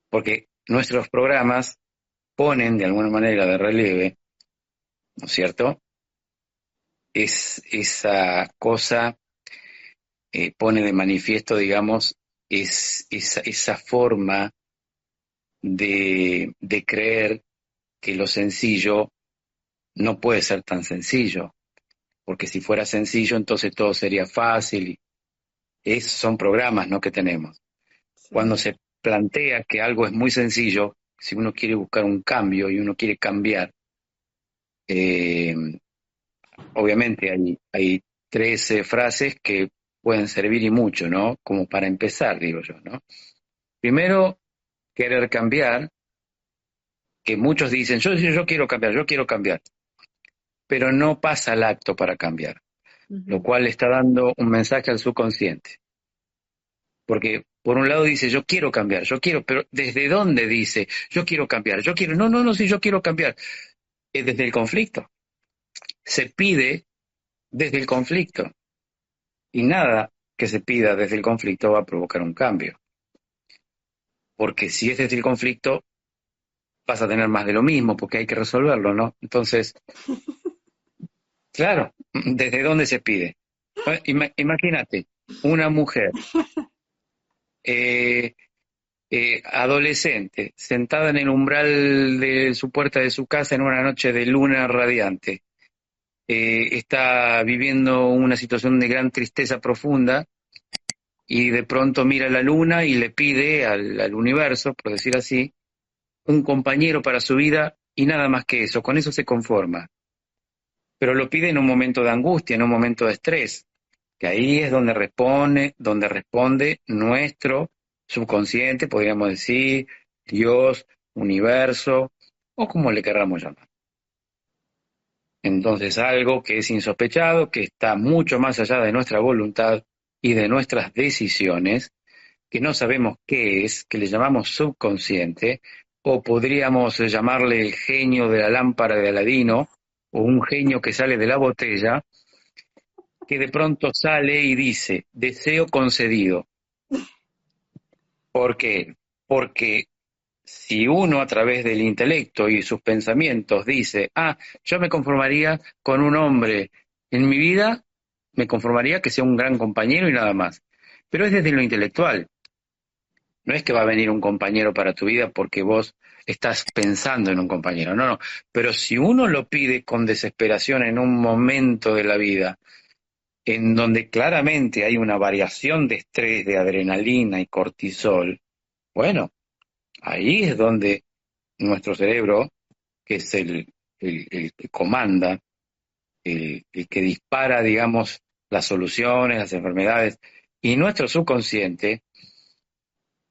porque nuestros programas ponen de alguna manera de relieve, ¿no es cierto? Es esa cosa, pone de manifiesto, digamos, esa forma de creer que lo sencillo no puede ser tan sencillo, porque si fuera sencillo entonces todo sería fácil. Son programas, ¿no?, que tenemos. Cuando Sí. se plantea que algo es muy sencillo, si uno quiere buscar un cambio y uno quiere cambiar, eh, obviamente hay 13 frases que pueden servir y mucho, ¿no? Como para empezar, digo yo, ¿no? Primero, querer cambiar, que muchos dicen, yo quiero cambiar, yo quiero cambiar, pero no pasa el acto para cambiar, lo Ujú. cual le está dando un mensaje al subconsciente. Porque por un lado dice, yo quiero cambiar, yo quiero, pero ¿desde dónde dice, yo quiero cambiar, yo quiero? No, no, no, sí, yo quiero cambiar. Es desde el conflicto. Se pide desde el conflicto. Y nada que se pida desde el conflicto va a provocar un cambio. Porque si es desde el conflicto, vas a tener más de lo mismo, porque hay que resolverlo, ¿no? Entonces, claro, ¿desde dónde se pide? Imagínate, una mujer eh, adolescente, sentada en el umbral de su puerta de su casa en una noche de luna radiante, está viviendo una situación de gran tristeza profunda y de pronto mira la luna y le pide al universo, por decir así, un compañero para su vida y nada más que eso, con eso se conforma. Pero lo pide en un momento de angustia, en un momento de estrés, que ahí es donde responde nuestro subconsciente, podríamos decir, Dios, universo, o como le querramos llamar. Entonces algo que es insospechado, que está mucho más allá de nuestra voluntad y de nuestras decisiones, que no sabemos qué es, que le llamamos subconsciente, o podríamos llamarle el genio de la lámpara de Aladino, o un genio que sale de la botella, que de pronto sale y dice, deseo concedido. ¿Por qué? Porque si uno a través del intelecto y sus pensamientos dice, yo me conformaría con un hombre en mi vida, me conformaría que sea un gran compañero y nada más. Pero es desde lo intelectual. No es que va a venir un compañero para tu vida porque vos estás pensando en un compañero, no, no. Pero si uno lo pide con desesperación en un momento de la vida, en donde claramente hay una variación de estrés, de adrenalina y cortisol, bueno, ahí es donde nuestro cerebro, que es el que comanda, el que dispara, digamos, las soluciones, las enfermedades, y nuestro subconsciente,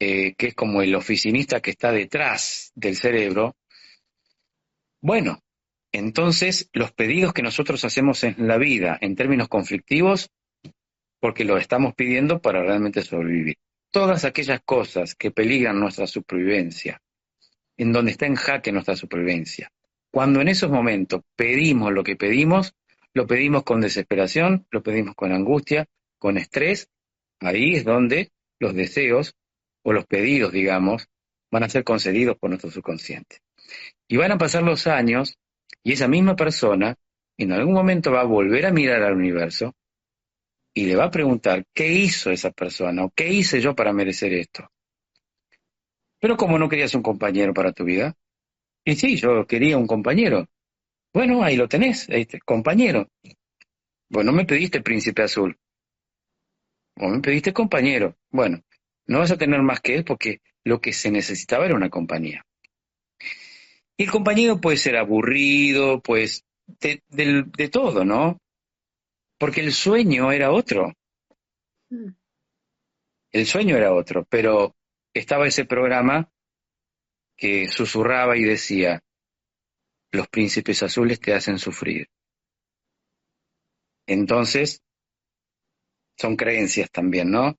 que es como el oficinista que está detrás del cerebro, bueno, entonces los pedidos que nosotros hacemos en la vida en términos conflictivos, porque lo estamos pidiendo para realmente sobrevivir. Todas aquellas cosas que peligran nuestra supervivencia, en donde está en jaque nuestra supervivencia. Cuando en esos momentos pedimos lo pedimos con desesperación, lo pedimos con angustia, con estrés, ahí es donde los deseos o los pedidos, digamos, van a ser concedidos por nuestro subconsciente. Y van a pasar los años y esa misma persona en algún momento va a volver a mirar al universo y le va a preguntar, ¿qué hizo esa persona? ¿O qué hice yo para merecer esto? Pero como no querías un compañero para tu vida, y sí, yo quería un compañero. Bueno, ahí lo tenés, compañero. Bueno, me pediste príncipe azul, o me pediste compañero. Bueno, no vas a tener más que él porque lo que se necesitaba era una compañía. Y el compañero puede ser aburrido, pues, de todo, ¿no? Porque el sueño era otro. Mm. El sueño era otro, pero estaba ese programa que susurraba y decía, los príncipes azules te hacen sufrir. Entonces, son creencias también, ¿no?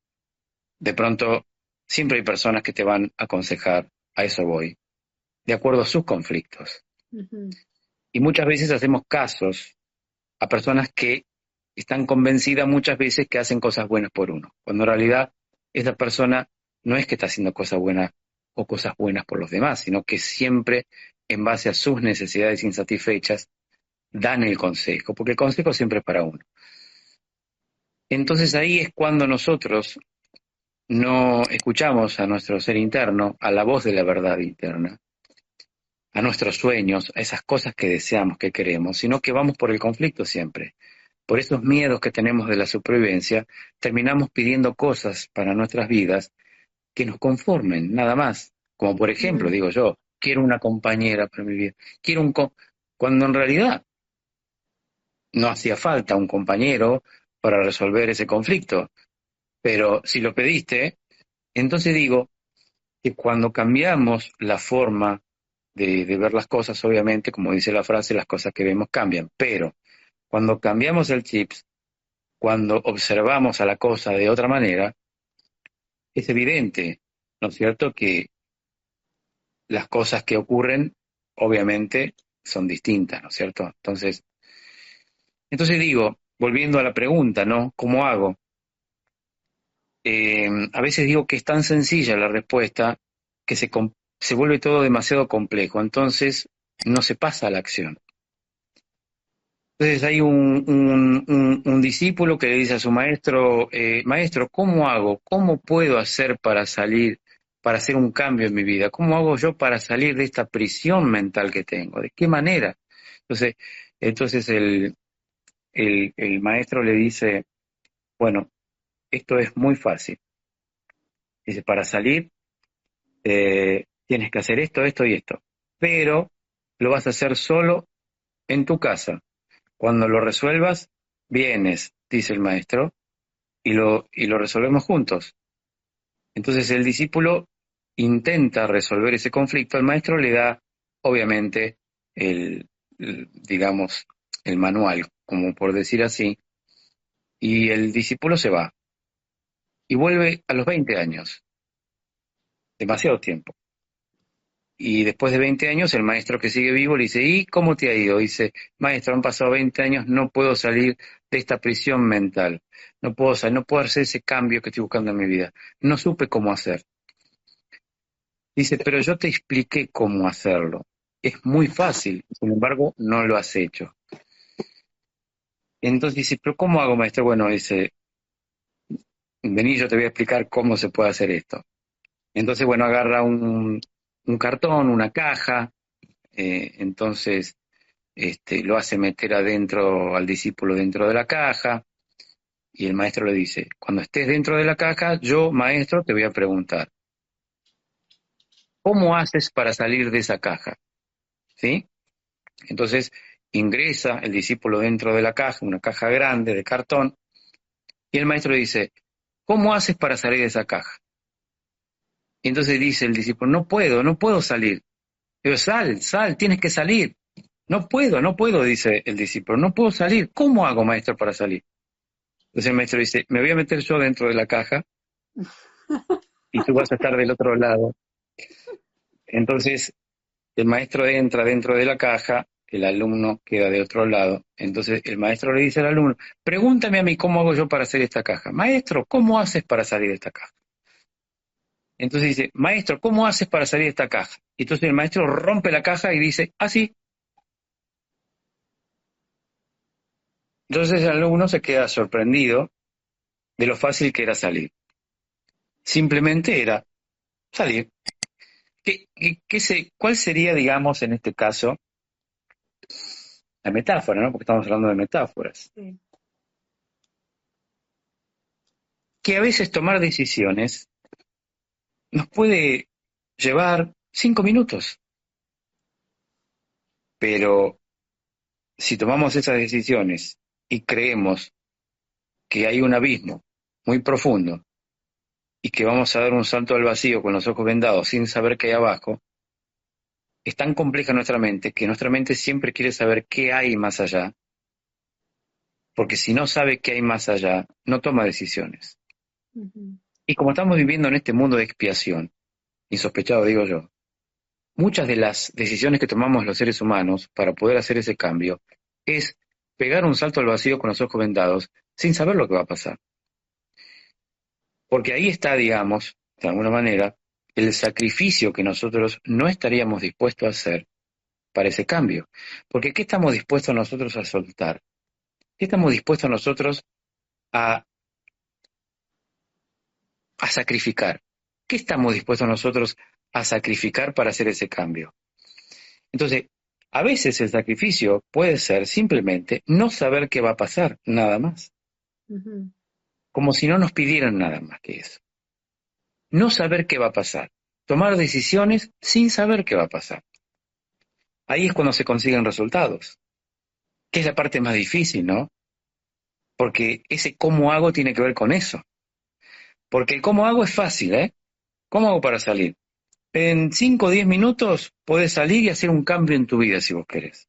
De pronto, siempre hay personas que te van a aconsejar, a eso voy, de acuerdo a sus conflictos. Ujú. Y muchas veces hacemos casos a personas que están convencidas muchas veces que hacen cosas buenas por uno, cuando en realidad esa persona no es que está haciendo cosas buenas o cosas buenas por los demás, sino que siempre en base a sus necesidades insatisfechas dan el consejo, porque el consejo siempre es para uno. Entonces ahí es cuando nosotros no escuchamos a nuestro ser interno, a la voz de la verdad interna, a nuestros sueños, a esas cosas que deseamos, que queremos, sino que vamos por el conflicto siempre. Por esos miedos que tenemos de la supervivencia, terminamos pidiendo cosas para nuestras vidas que nos conformen, nada más. Como por ejemplo, Mm. digo yo, quiero una compañera para mi vida, quiero cuando en realidad no hacía falta un compañero para resolver ese conflicto. Pero si lo pediste, entonces digo que cuando cambiamos la forma de ver las cosas, obviamente, como dice la frase, las cosas que vemos cambian. Pero cuando cambiamos el chip, cuando observamos a la cosa de otra manera, es evidente, ¿no es cierto?, que las cosas que ocurren, obviamente, son distintas, ¿no es cierto? Entonces digo, volviendo a la pregunta, ¿no? ¿Cómo hago? A veces digo que es tan sencilla la respuesta que se vuelve todo demasiado complejo, entonces no se pasa a la acción. Entonces hay un discípulo que le dice a su maestro, maestro, ¿cómo hago? ¿Cómo puedo hacer para salir, para hacer un cambio en mi vida? ¿Cómo hago yo para salir de esta prisión mental que tengo? ¿De qué manera? Entonces, entonces el maestro le dice, bueno, esto es muy fácil. Dice, para salir tienes que hacer esto, esto y esto. Pero lo vas a hacer solo en tu casa. Cuando lo resuelvas, vienes, dice el maestro, y lo resolvemos juntos. Entonces el discípulo intenta resolver ese conflicto, el maestro le da, obviamente, digamos, el manual, como por decir así, y el discípulo se va y vuelve a los 20 años, demasiado tiempo. Y después de 20 años, el maestro que sigue vivo le dice, ¿y cómo te ha ido? Dice, maestro, han pasado 20 años, no puedo salir de esta prisión mental. No puedo salir, no puedo hacer ese cambio que estoy buscando en mi vida. No supe cómo hacer. Dice, pero yo te expliqué cómo hacerlo. Es muy fácil, sin embargo, no lo has hecho. Entonces dice, ¿pero cómo hago, maestro? Bueno, dice, vení, yo te voy a explicar cómo se puede hacer esto. Entonces, bueno, agarra un cartón, una caja, entonces lo hace meter adentro al discípulo dentro de la caja, y el maestro le dice, cuando estés dentro de la caja, yo, maestro, te voy a preguntar, ¿cómo haces para salir de esa caja? ¿Sí? Entonces ingresa el discípulo dentro de la caja, una caja grande de cartón, y el maestro le dice, ¿cómo haces para salir de esa caja? Y entonces dice el discípulo, no puedo salir. Pero sal, tienes que salir. No puedo, dice el discípulo, no puedo salir. ¿Cómo hago, maestro, para salir? Entonces el maestro dice, me voy a meter yo dentro de la caja y tú vas a estar del otro lado. Entonces el maestro entra dentro de la caja, el alumno queda de otro lado. Entonces el maestro le dice al alumno, pregúntame a mí cómo hago yo para hacer esta caja. Maestro, ¿cómo haces para salir de esta caja? Entonces dice, maestro, ¿cómo haces para salir de esta caja? Y entonces el maestro rompe la caja y dice, así. Entonces el alumno se queda sorprendido de lo fácil que era salir. Simplemente era salir. ¿Cuál sería, digamos, en este caso, la metáfora, ¿no? Porque estamos hablando de metáforas. Sí. Que a veces tomar decisiones nos puede llevar 5 minutos, pero si tomamos esas decisiones y creemos que hay un abismo muy profundo y que vamos a dar un salto al vacío con los ojos vendados sin saber qué hay abajo, es tan compleja nuestra mente que nuestra mente siempre quiere saber qué hay más allá, porque si no sabe qué hay más allá, no toma decisiones. Ujú. Y como estamos viviendo en este mundo de expiación, insospechado digo yo, muchas de las decisiones que tomamos los seres humanos para poder hacer ese cambio es pegar un salto al vacío con los ojos vendados sin saber lo que va a pasar. Porque ahí está, digamos, de alguna manera, el sacrificio que nosotros no estaríamos dispuestos a hacer para ese cambio. Porque ¿qué estamos dispuestos nosotros a soltar? ¿Qué estamos dispuestos nosotros a, a sacrificar? ¿Qué estamos dispuestos nosotros a sacrificar para hacer ese cambio? Entonces, a veces el sacrificio puede ser simplemente no saber qué va a pasar, nada más. Ujú. Como si no nos pidieran nada más que eso. No saber qué va a pasar. Tomar decisiones sin saber qué va a pasar. Ahí es cuando se consiguen resultados, que es la parte más difícil, ¿no? Porque ese cómo hago tiene que ver con eso. Porque el cómo hago es fácil, ¿eh? ¿Cómo hago para salir? En 5 o 10 minutos podés salir y hacer un cambio en tu vida si vos querés.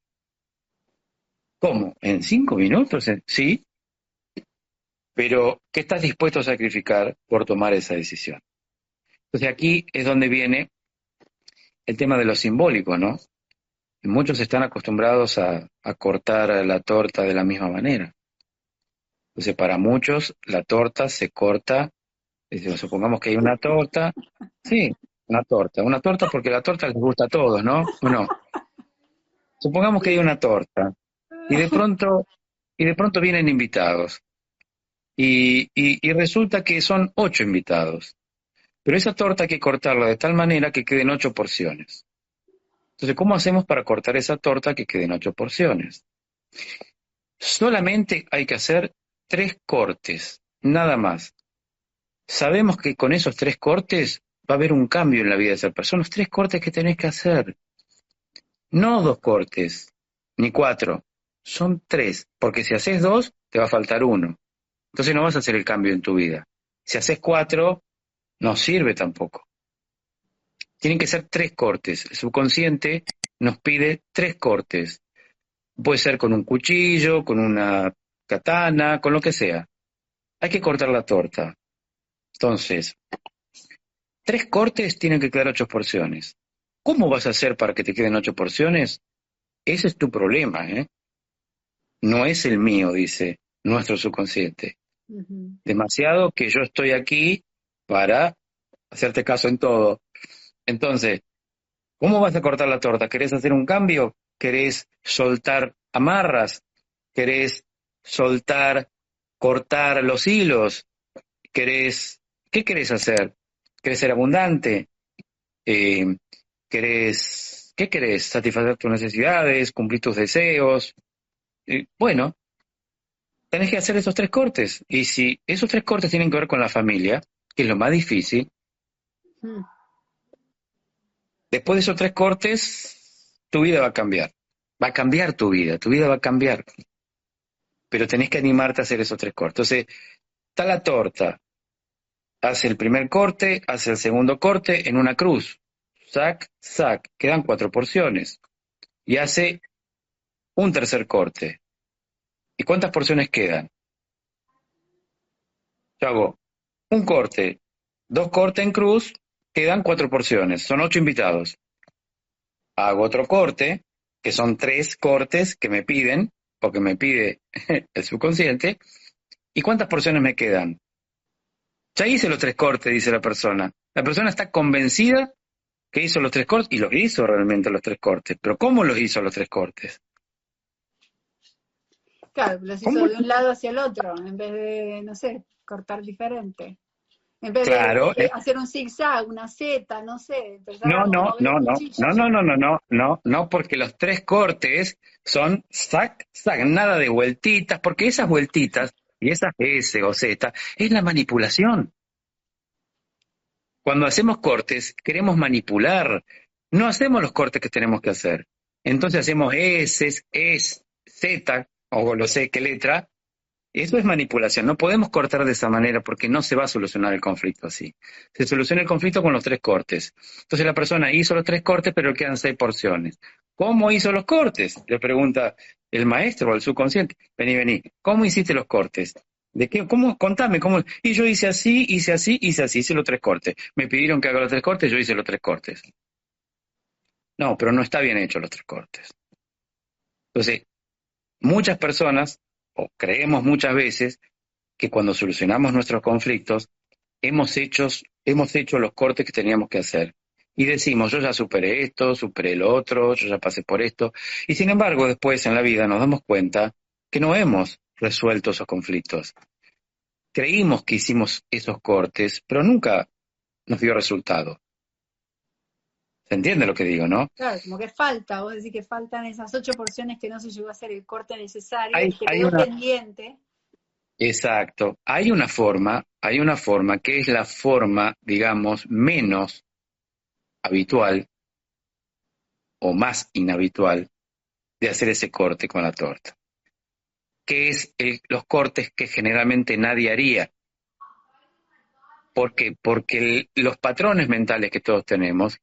¿Cómo? ¿En 5 minutos? Sí, pero ¿qué estás dispuesto a sacrificar por tomar esa decisión? Entonces aquí es donde viene el tema de lo simbólico, ¿no? Muchos están acostumbrados a cortar la torta de la misma manera. Entonces para muchos la torta se corta, supongamos que hay una torta, sí, una torta porque la torta les gusta a todos, ¿no? ¿O no? Supongamos que hay una torta y de pronto vienen invitados y resulta que son 8 invitados. Pero esa torta hay que cortarla de tal manera que queden 8 porciones. Entonces, ¿cómo hacemos para cortar esa torta que queden 8 porciones? Solamente hay que hacer 3 cortes, nada más. Sabemos que con esos 3 cortes va a haber un cambio en la vida de esa persona. Son los 3 cortes que tenés que hacer. No 2 cortes, ni 4. Son 3, porque si haces 2, te va a faltar uno. Entonces no vas a hacer el cambio en tu vida. Si haces 4, no sirve tampoco. Tienen que ser 3 cortes. El subconsciente nos pide 3 cortes. Puede ser con un cuchillo, con una katana, con lo que sea. Hay que cortar la torta. Entonces, 3 cortes tienen que quedar 8 porciones. ¿Cómo vas a hacer para que te queden 8 porciones? Ese es tu problema, ¿eh? No es el mío, dice nuestro subconsciente. Ujú. Demasiado que yo estoy aquí para hacerte caso en todo. Entonces, ¿cómo vas a cortar la torta? ¿Querés hacer un cambio? ¿Querés soltar amarras? ¿Querés soltar, cortar los hilos? ¿Qué querés hacer? ¿Querés ser abundante? Eh, ¿Qué querés? ¿Satisfacer tus necesidades? ¿Cumplir tus deseos? Bueno, tenés que hacer esos 3 cortes. Y si esos 3 cortes tienen que ver con la familia, que es lo más difícil, Mm. después de esos 3 cortes, tu vida va a cambiar. Va a cambiar tu vida va a cambiar. Pero tenés que animarte a hacer esos 3 cortes. Entonces, está la torta. Hace el primer corte, hace el segundo corte en una cruz. Sac, sac. Quedan 4 porciones. Y hace un tercer corte. ¿Y cuántas porciones quedan? Yo hago un corte, 2 cortes en cruz, quedan 4 porciones. Son 8 invitados. Hago otro corte, que son 3 cortes que me piden, porque me pide el subconsciente. ¿Y cuántas porciones me quedan? Ya hice los 3 cortes, dice la persona. La persona está convencida que hizo los 3 cortes, y los hizo realmente los 3 cortes. Pero ¿cómo los hizo los 3 cortes? Claro, los hizo ¿Cómo? de un lado hacia el otro, en vez de, no sé, cortar diferente. En vez Claro. de hacer un zigzag, una Z, no sé, empezar No, a no, mover no, el no, cuchillo. no, no, no, no, no, no, no, porque los 3 cortes son sac, sac, nada de vueltitas, porque esas vueltitas y esas S o Z es la manipulación. Cuando hacemos cortes, queremos manipular, no hacemos los cortes que tenemos que hacer. Entonces hacemos S, Z, o no sé qué letra. Eso es manipulación. No podemos cortar de esa manera porque no se va a solucionar el conflicto así. Se soluciona el conflicto con los 3 cortes. Entonces la persona hizo los 3 cortes, pero quedan 6 porciones. ¿Cómo hizo los cortes? Le pregunta el maestro o el subconsciente. Vení, vení. ¿Cómo hiciste los cortes? ¿De qué? ¿Cómo? Contame, ¿cómo? Y yo hice así, hice así, hice así, hice los 3 cortes. Me pidieron que haga los 3 cortes, yo hice los 3 cortes. No, pero no está bien hecho los 3 cortes. Entonces, muchas personas, o creemos muchas veces, que cuando solucionamos nuestros conflictos, hemos hecho los cortes que teníamos que hacer. Y decimos, yo ya superé esto, superé lo otro, yo ya pasé por esto. Y sin embargo, después en la vida nos damos cuenta que no hemos resuelto esos conflictos. Creímos que hicimos esos cortes, pero nunca nos dio resultado. ¿Se entiende lo que digo, no? Claro, como que falta, vos decís que faltan esas 8 porciones que no se llegó a hacer el corte necesario Hay, y que hay quedó una, pendiente. exacto, hay una forma que es la forma, digamos, menos habitual o más inhabitual de hacer ese corte con la torta, que es los cortes que generalmente nadie haría. ¿Por qué? Porque los patrones mentales que todos tenemos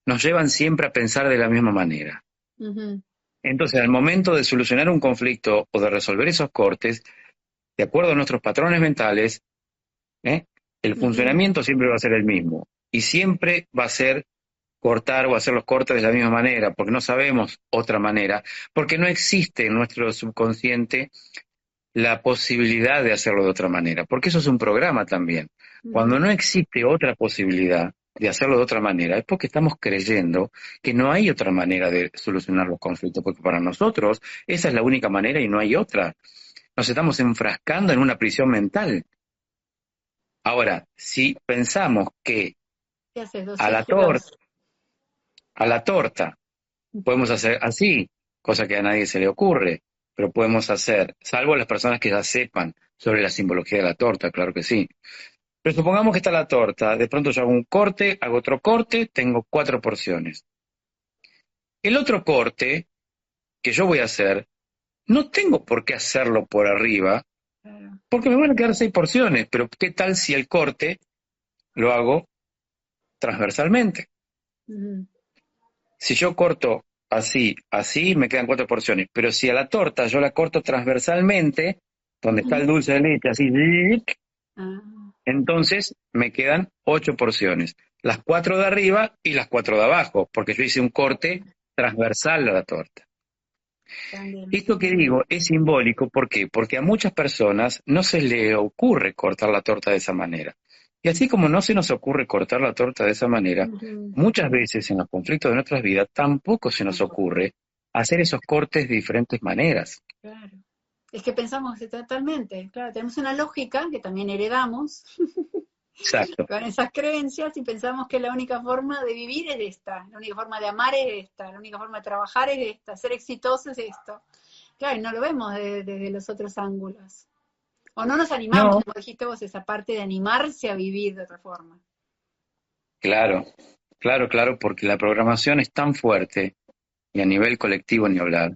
nos llevan siempre a pensar de la misma manera. Ujú. Entonces, al momento de solucionar un conflicto o de resolver esos cortes, de acuerdo a nuestros patrones mentales, el Ujú. funcionamiento siempre va a ser el mismo. Y siempre va a ser cortar o hacer los cortes de la misma manera, porque no sabemos otra manera, porque no existe en nuestro subconsciente la posibilidad de hacerlo de otra manera, porque eso es un programa también. Cuando Ujú. no existe otra posibilidad de hacerlo de otra manera, es porque estamos creyendo que no hay otra manera de solucionar los conflictos, porque para nosotros esa es la única manera y no hay otra. Nos estamos enfrascando en una prisión mental. Ahora, si pensamos que ¿Qué haces? Dos a la torta, círculos. a la torta podemos hacer así, cosa que a nadie se le ocurre, pero podemos hacer, salvo las personas que ya sepan sobre la simbología de la torta, claro que sí. Pero supongamos que está la torta, de pronto yo hago un corte, hago otro corte, tengo 4 porciones. El otro corte que yo voy a hacer, no tengo por qué hacerlo por arriba, Claro. porque me van a quedar 6 porciones, pero ¿qué tal si el corte lo hago transversalmente? Ujú. Si yo corto así, así, me quedan 4 porciones. Pero si a la torta yo la corto transversalmente, donde está el dulce de leche, así, Ah, entonces me quedan 8 porciones. Las 4 de arriba y las 4 de abajo, porque yo hice un corte transversal a la torta. también. Esto que digo es simbólico, ¿por qué? Porque a muchas personas no se le ocurre cortar la torta de esa manera. Y así como no se nos ocurre cortar la torta de esa manera, Ujú. muchas veces en los conflictos de nuestras vidas tampoco se nos Tampoco. ocurre hacer esos cortes de diferentes maneras. Claro. Es que pensamos que totalmente, claro, tenemos una lógica que también heredamos exacto. con esas creencias y pensamos que la única forma de vivir es esta, la única forma de amar es esta, la única forma de trabajar es esta, ser exitoso es esto. Claro, y no lo vemos desde los otros ángulos. O no nos animamos, No, como dijiste vos, esa parte de animarse a vivir de otra forma. claro, claro, porque la programación es tan fuerte, y a nivel colectivo ni hablar,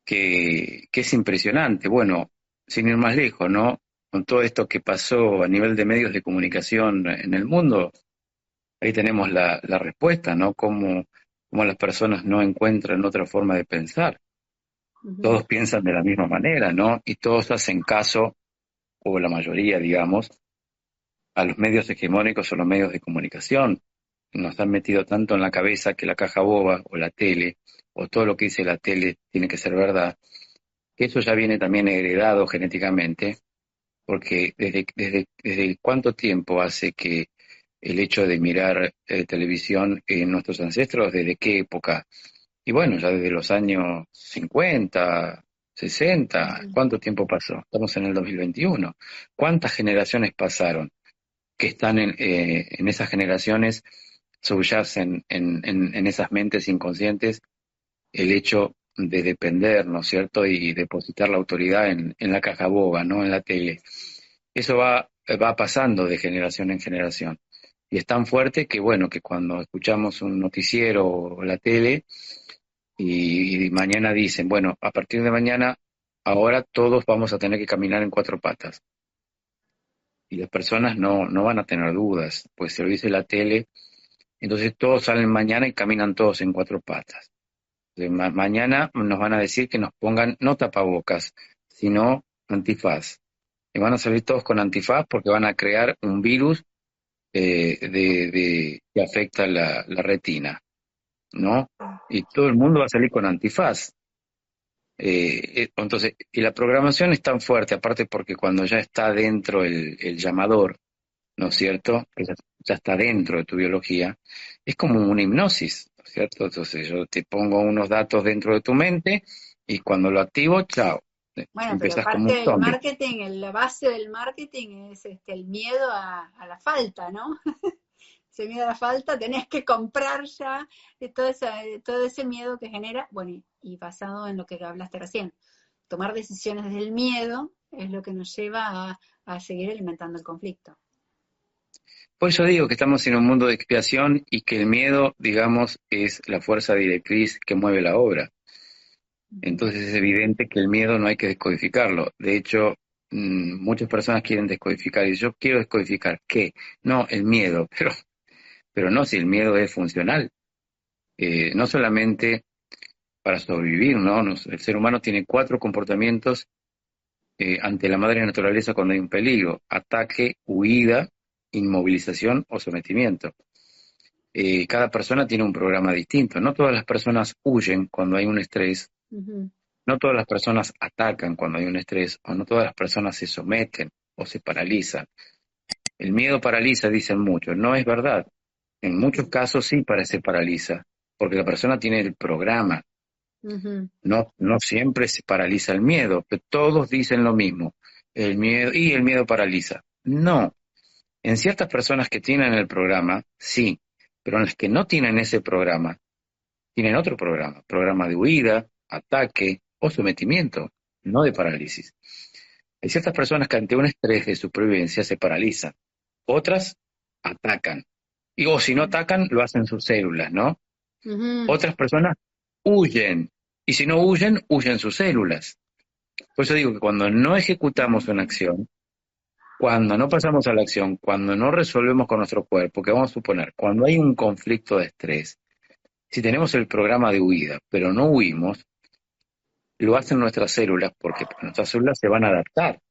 que es impresionante. Bueno, sin ir más lejos, ¿no? Con todo esto que pasó a nivel de medios de comunicación en el mundo, ahí tenemos la respuesta, ¿no? Cómo las personas no encuentran otra forma de pensar. Ujú. Todos piensan de la misma manera, ¿no? Y todos hacen caso, o la mayoría, digamos, a los medios hegemónicos o los medios de comunicación. Nos han metido tanto en la cabeza que la caja boba o la tele, o todo lo que dice la tele tiene que ser verdad, que eso ya viene también heredado genéticamente, porque desde cuánto tiempo hace que el hecho de mirar televisión en nuestros ancestros, desde qué época. Y bueno, ya desde los años 50, 60, Ujú. ¿cuánto tiempo pasó? Estamos en el 2021. ¿Cuántas generaciones pasaron que están en esas generaciones, subyacen en esas mentes inconscientes el hecho de depender, ¿no es cierto? Y depositar la autoridad en la caja boba, ¿no? En la tele. Eso va pasando de generación en generación. Y es tan fuerte que, bueno, que cuando escuchamos un noticiero o la tele y mañana dicen, bueno, a partir de mañana, ahora todos vamos a tener que caminar en cuatro patas. Y las personas no van a tener dudas, pues se lo dice la tele, entonces todos salen mañana y caminan todos en cuatro patas. Mañana nos van a decir que nos pongan no tapabocas, sino antifaz. Y van a salir todos con antifaz porque van a crear un virus que afecta la retina, ¿no? Y todo el mundo va a salir con antifaz. Entonces, y la programación es tan fuerte, aparte porque cuando ya está dentro el llamador, ¿no es cierto? Que ya está dentro de tu biología, es como una hipnosis, ¿no es cierto? Entonces yo te pongo unos datos dentro de tu mente y cuando lo activo, chao, Bueno, pero empezás como parte un del zombie. marketing, la base del marketing es el miedo a la falta, ¿no? Ese miedo a la falta, tenés que comprar ya, todo ese miedo que genera, bueno, y basado en lo que hablaste recién, tomar decisiones desde el miedo es lo que nos lleva a seguir alimentando el conflicto. Por eso digo que estamos en un mundo de expiación y que el miedo, digamos, es la fuerza directriz que mueve la obra. Ujú. Entonces es evidente que el miedo no hay que descodificarlo. De hecho, muchas personas quieren descodificar y yo quiero descodificar qué. No, el miedo, pero no si el miedo es funcional. No solamente para sobrevivir, ¿no? El ser humano tiene cuatro comportamientos ante la madre naturaleza cuando hay un peligro: ataque, huida, inmovilización o sometimiento. Cada persona tiene un programa distinto. No todas las personas huyen cuando hay un estrés, Ujú. no todas las personas atacan cuando hay un estrés, o no todas las personas se someten o se paralizan. El miedo paraliza, dicen muchos. No es verdad. En muchos casos sí parece paraliza, porque la persona tiene el programa. Ujú. No siempre se paraliza el miedo, pero todos dicen lo mismo. El miedo paraliza. No, en ciertas personas que tienen el programa, sí, pero en las que no tienen ese programa, tienen otro programa, programa de huida, ataque o sometimiento, no de parálisis. Hay ciertas personas que ante un estrés de supervivencia se paralizan, otras atacan, y o si no atacan, lo hacen sus células, ¿no? Ujú. Otras personas huyen, y si no huyen, huyen sus células. Por eso digo que cuando no ejecutamos una acción, cuando no pasamos a la acción, cuando no resolvemos con nuestro cuerpo, que vamos a suponer, cuando hay un conflicto de estrés, si tenemos el programa de huida, pero no huimos, lo hacen nuestras células porque nuestras células se van a adaptar,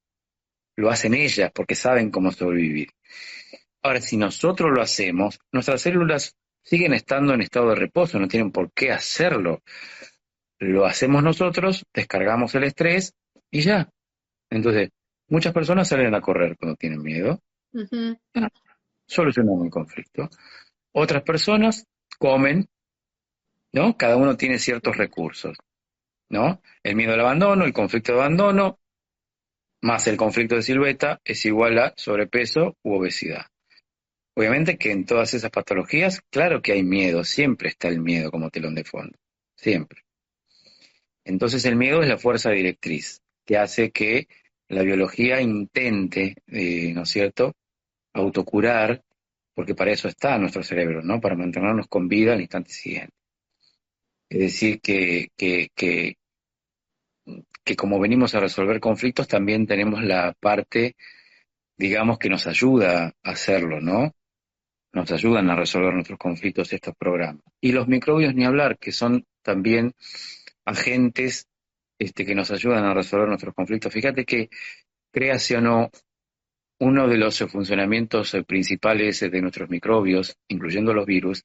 lo hacen ellas porque saben cómo sobrevivir. Ahora, si nosotros lo hacemos, nuestras células siguen estando en estado de reposo, no tienen por qué hacerlo. Lo hacemos nosotros, descargamos el estrés y ya. Entonces, muchas personas salen a correr cuando tienen miedo, Ujú. solucionan el conflicto. Otras personas comen, ¿no? Cada uno tiene ciertos recursos, ¿no? El miedo al abandono, el conflicto de abandono, más el conflicto de silueta es igual a sobrepeso u obesidad. Obviamente que en todas esas patologías, claro que hay miedo, siempre está el miedo como telón de fondo, siempre. Entonces el miedo es la fuerza directriz que hace que la biología intente, ¿no es cierto?, autocurar, porque para eso está nuestro cerebro, ¿no?, para mantenernos con vida al instante siguiente. Es decir, que como venimos a resolver conflictos, también tenemos la parte, digamos, que nos ayuda a hacerlo, ¿no? Nos ayudan a resolver nuestros conflictos estos programas. Y los microbios, ni hablar, que son también agentes que nos ayudan a resolver nuestros conflictos. Fíjate que, créase o no, uno de los funcionamientos principales de nuestros microbios, incluyendo los virus,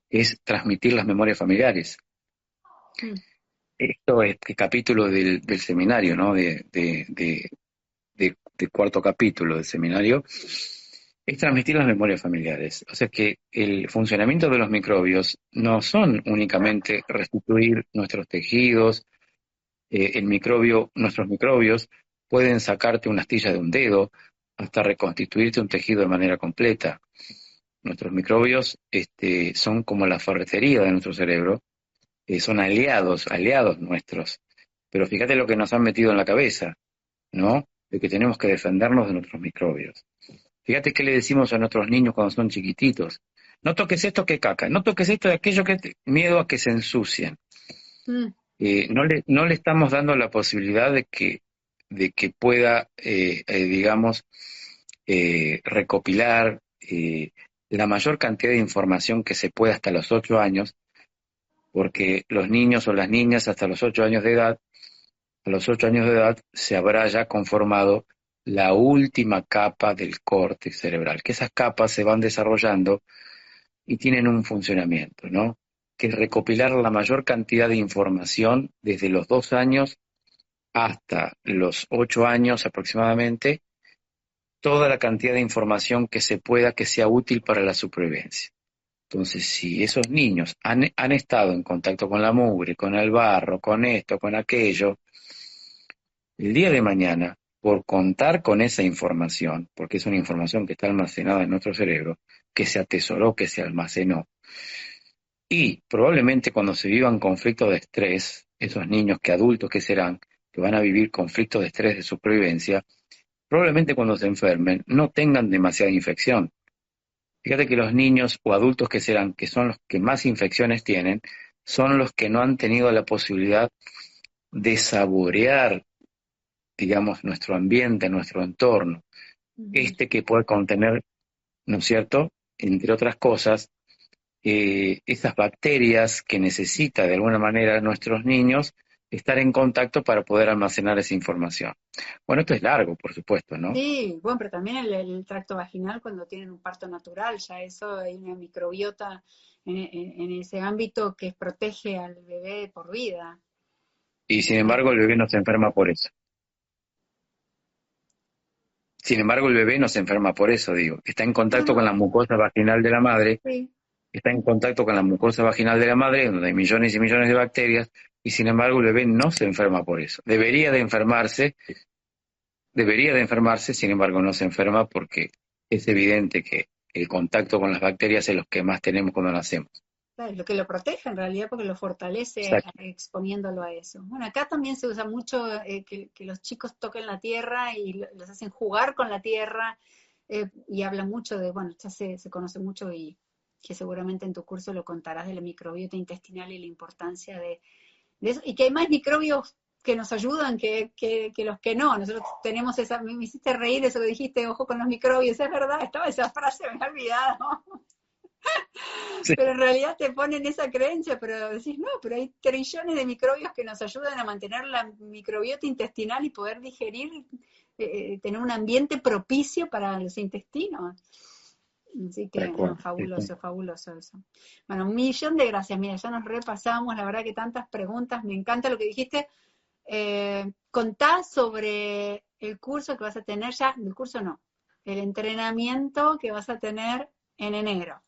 es transmitir las memorias familiares. Mm. Esto es el capítulo del seminario, ¿no? De cuarto capítulo del seminario, es transmitir las memorias familiares. O sea que el funcionamiento de los microbios no son únicamente restituir nuestros tejidos, nuestros microbios pueden sacarte una astilla de un dedo hasta reconstituirte un tejido de manera completa. Nuestros microbios son como la ferretería de nuestro cerebro, son aliados nuestros. Pero fíjate lo que nos han metido en la cabeza, ¿no? De que tenemos que defendernos de nuestros microbios. Fíjate qué le decimos a nuestros niños cuando son chiquititos. No toques esto que caca, no toques esto de aquello miedo a que se ensucien. Mm. No le estamos dando la posibilidad de que pueda, digamos, recopilar la mayor cantidad de información que se pueda hasta los 8 años, porque los niños o las niñas hasta los 8 años de edad, a los 8 años de edad se habrá ya conformado la última capa del córtex cerebral, que esas capas se van desarrollando y tienen un funcionamiento, ¿no? Que es recopilar la mayor cantidad de información desde los 2 años hasta los 8 años aproximadamente, toda la cantidad de información que se pueda que sea útil para la supervivencia. Entonces, si esos niños han estado en contacto con la mugre, con el barro, con esto, con aquello, el día de mañana, por contar con esa información, porque es una información que está almacenada en nuestro cerebro, que se atesoró, que se almacenó, y probablemente cuando se vivan conflictos de estrés, esos niños que adultos que serán, que van a vivir conflictos de estrés de supervivencia, probablemente cuando se enfermen no tengan demasiada infección. Fíjate que los niños o adultos que serán, que son los que más infecciones tienen, son los que no han tenido la posibilidad de saborear, digamos, nuestro ambiente, nuestro entorno, que puede contener, ¿no es cierto?, entre otras cosas, esas bacterias que necesita de alguna manera nuestros niños estar en contacto para poder almacenar esa información. Bueno, esto es largo, por supuesto, ¿no? Sí, bueno, pero también el tracto vaginal cuando tienen un parto natural, ya eso hay una microbiota en ese ámbito que protege al bebé por vida. Y sin embargo el bebé no se enferma por eso. Sin embargo el bebé no se enferma por eso, digo. Está en No, contacto con no, la mucosa vaginal de la madre, sí. está en contacto con la mucosa vaginal de la madre, donde hay millones y millones de bacterias, y sin embargo el bebé no se enferma por eso. Debería de enfermarse, sin embargo no se enferma porque es evidente que el contacto con las bacterias es lo que más tenemos cuando nacemos. Claro, lo que lo protege en realidad porque lo fortalece Exacto. exponiéndolo a eso. Bueno, acá también se usa mucho que los chicos toquen la tierra y los hacen jugar con la tierra y hablan mucho de, bueno, ya se conoce mucho y que seguramente en tu curso lo contarás de la microbiota intestinal y la importancia de eso, y que hay más microbios que nos ayudan que los que no. Nosotros tenemos me hiciste reír eso que dijiste, ojo con los microbios, es verdad, estaba esa frase, me he olvidado. Sí, Pero en realidad te ponen esa creencia, pero decís, no, pero hay trillones de microbios que nos ayudan a mantener la microbiota intestinal y poder digerir, tener un ambiente propicio para los intestinos. Así tal que, no, cual. Sí, sí. fabuloso, fabuloso eso. Bueno, un millón de gracias. Mira, ya nos repasamos, la verdad que tantas preguntas, me encanta lo que dijiste. Contá sobre el curso que vas a tener ya, el curso no, el entrenamiento que vas a tener en enero.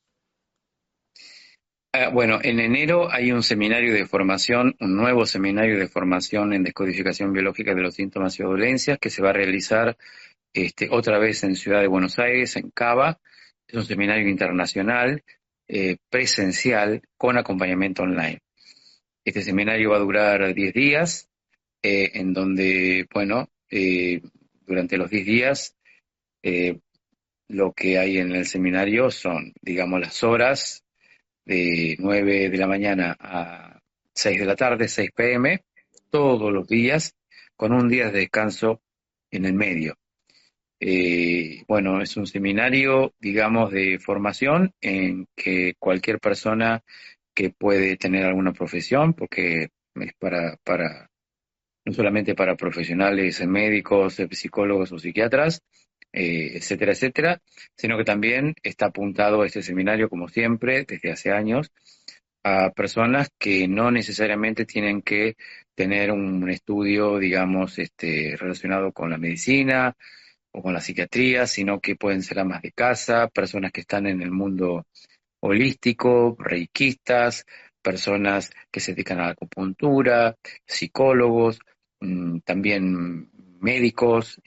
Bueno, en enero hay un seminario de formación, un nuevo seminario de formación en descodificación biológica de los síntomas y dolencias que se va a realizar otra vez en Ciudad de Buenos Aires, en Cava. Es un seminario internacional, presencial, con acompañamiento online. Este seminario va a durar 10 días, en donde, bueno, durante los 10 días, eh, lo que hay en el seminario son, digamos, las horas de 9 de la mañana a 6 de la tarde, 6 p.m., todos los días, con un día de descanso en el medio. Bueno, es un seminario, digamos, de formación en que cualquier persona que puede tener alguna profesión, porque es no solamente para profesionales, médicos, psicólogos o psiquiatras, etcétera, etcétera, sino que también está apuntado este seminario, como siempre, desde hace años, a personas que no necesariamente tienen que tener un estudio, digamos, relacionado con la medicina o con la psiquiatría, sino que pueden ser amas de casa, personas que están en el mundo holístico, reikistas, personas que se dedican a la acupuntura, psicólogos, también médicos,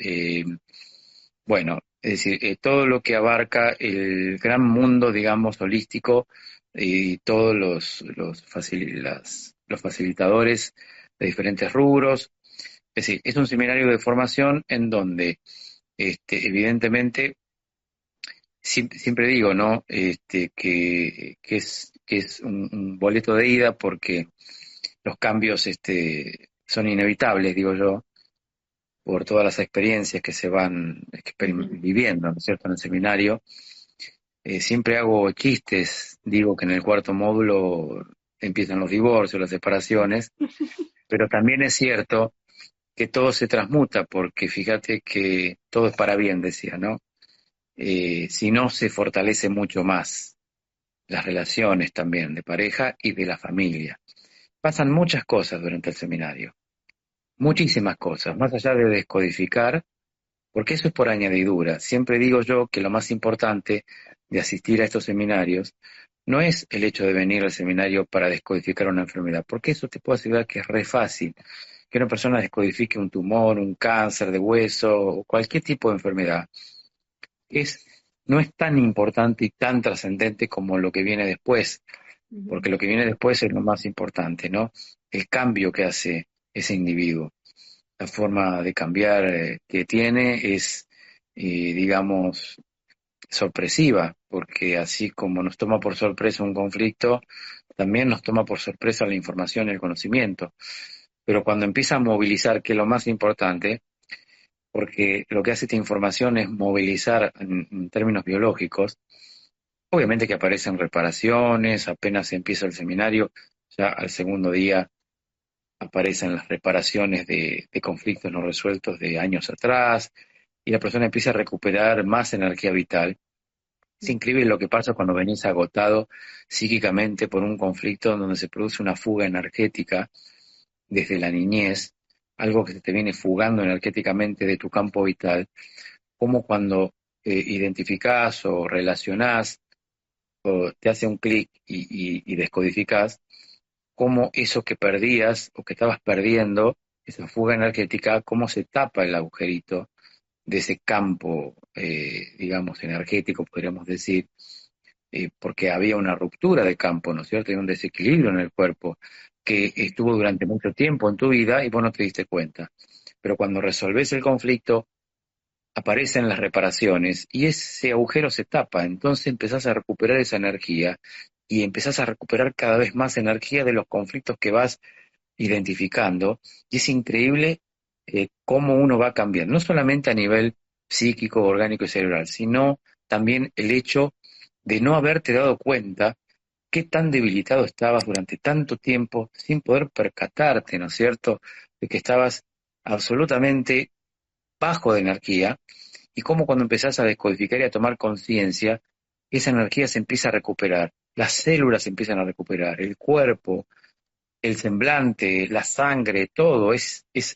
bueno, es decir, todo lo que abarca el gran mundo, digamos, holístico y todos los facilitadores de diferentes rubros. Es decir, es un seminario de formación en donde, evidentemente, siempre digo, ¿no? Que es un boleto de ida porque los cambios, son inevitables, digo yo, por todas las experiencias que se van viviendo, ¿no es cierto?, en el seminario. Siempre hago chistes, digo que en el cuarto módulo empiezan los divorcios, las separaciones, pero también es cierto que todo se transmuta, porque fíjate que todo es para bien, decía, ¿no? Si no, se fortalece mucho más las relaciones también de pareja y de la familia. Pasan muchas cosas durante el seminario, muchísimas cosas, más allá de descodificar, porque eso es por añadidura. Siempre digo yo que lo más importante de asistir a estos seminarios no es el hecho de venir al seminario para descodificar una enfermedad, porque eso te puedo asegurar que es re fácil, que una persona descodifique un tumor, un cáncer de hueso o cualquier tipo de enfermedad. Es, no es tan importante y tan trascendente como lo que viene después, porque lo que viene después es lo más importante, ¿no? El cambio que hace ese individuo. La forma de cambiar que tiene es, digamos, sorpresiva, porque así como nos toma por sorpresa un conflicto, también nos toma por sorpresa la información y el conocimiento. Pero cuando empieza a movilizar, que es lo más importante, porque lo que hace esta información es movilizar en términos biológicos, obviamente que aparecen reparaciones, apenas empieza el seminario, ya al segundo día aparecen las reparaciones de conflictos no resueltos de años atrás, y la persona empieza a recuperar más energía vital. Es increíble lo que pasa cuando venís agotado psíquicamente por un conflicto donde se produce una fuga energética desde la niñez, algo que se te viene fugando energéticamente de tu campo vital, como cuando identificás o relacionás o te hace un clic y descodificás, cómo eso que perdías o que estabas perdiendo, esa fuga energética, cómo se tapa el agujerito de ese campo, digamos, energético, podríamos decir, porque había una ruptura de campo, ¿no es cierto? Hay un desequilibrio en el cuerpo que estuvo durante mucho tiempo en tu vida y vos no te diste cuenta. Pero cuando resolvés el conflicto, aparecen las reparaciones y ese agujero se tapa, entonces empezás a recuperar esa energía y empezás a recuperar cada vez más energía de los conflictos que vas identificando, y es increíble cómo uno va cambiando, no solamente a nivel psíquico, orgánico y cerebral, sino también el hecho de no haberte dado cuenta qué tan debilitado estabas durante tanto tiempo sin poder percatarte, ¿no es cierto?, de que estabas absolutamente bajo de energía, y cómo cuando empezás a descodificar y a tomar conciencia, esa energía se empieza a recuperar, las células se empiezan a recuperar, el cuerpo, el semblante, la sangre, todo,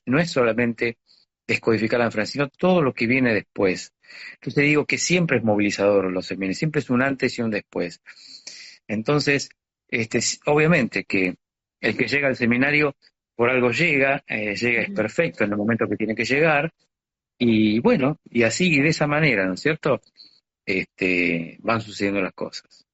no es solamente descodificar la enfermedad, sino todo lo que viene después. Entonces digo que siempre es movilizador los seminarios, siempre es un antes y un después. Entonces, obviamente que el que llega al seminario por algo llega es perfecto en el momento que tiene que llegar, y bueno, y así, y de esa manera, ¿no es cierto? Van sucediendo las cosas.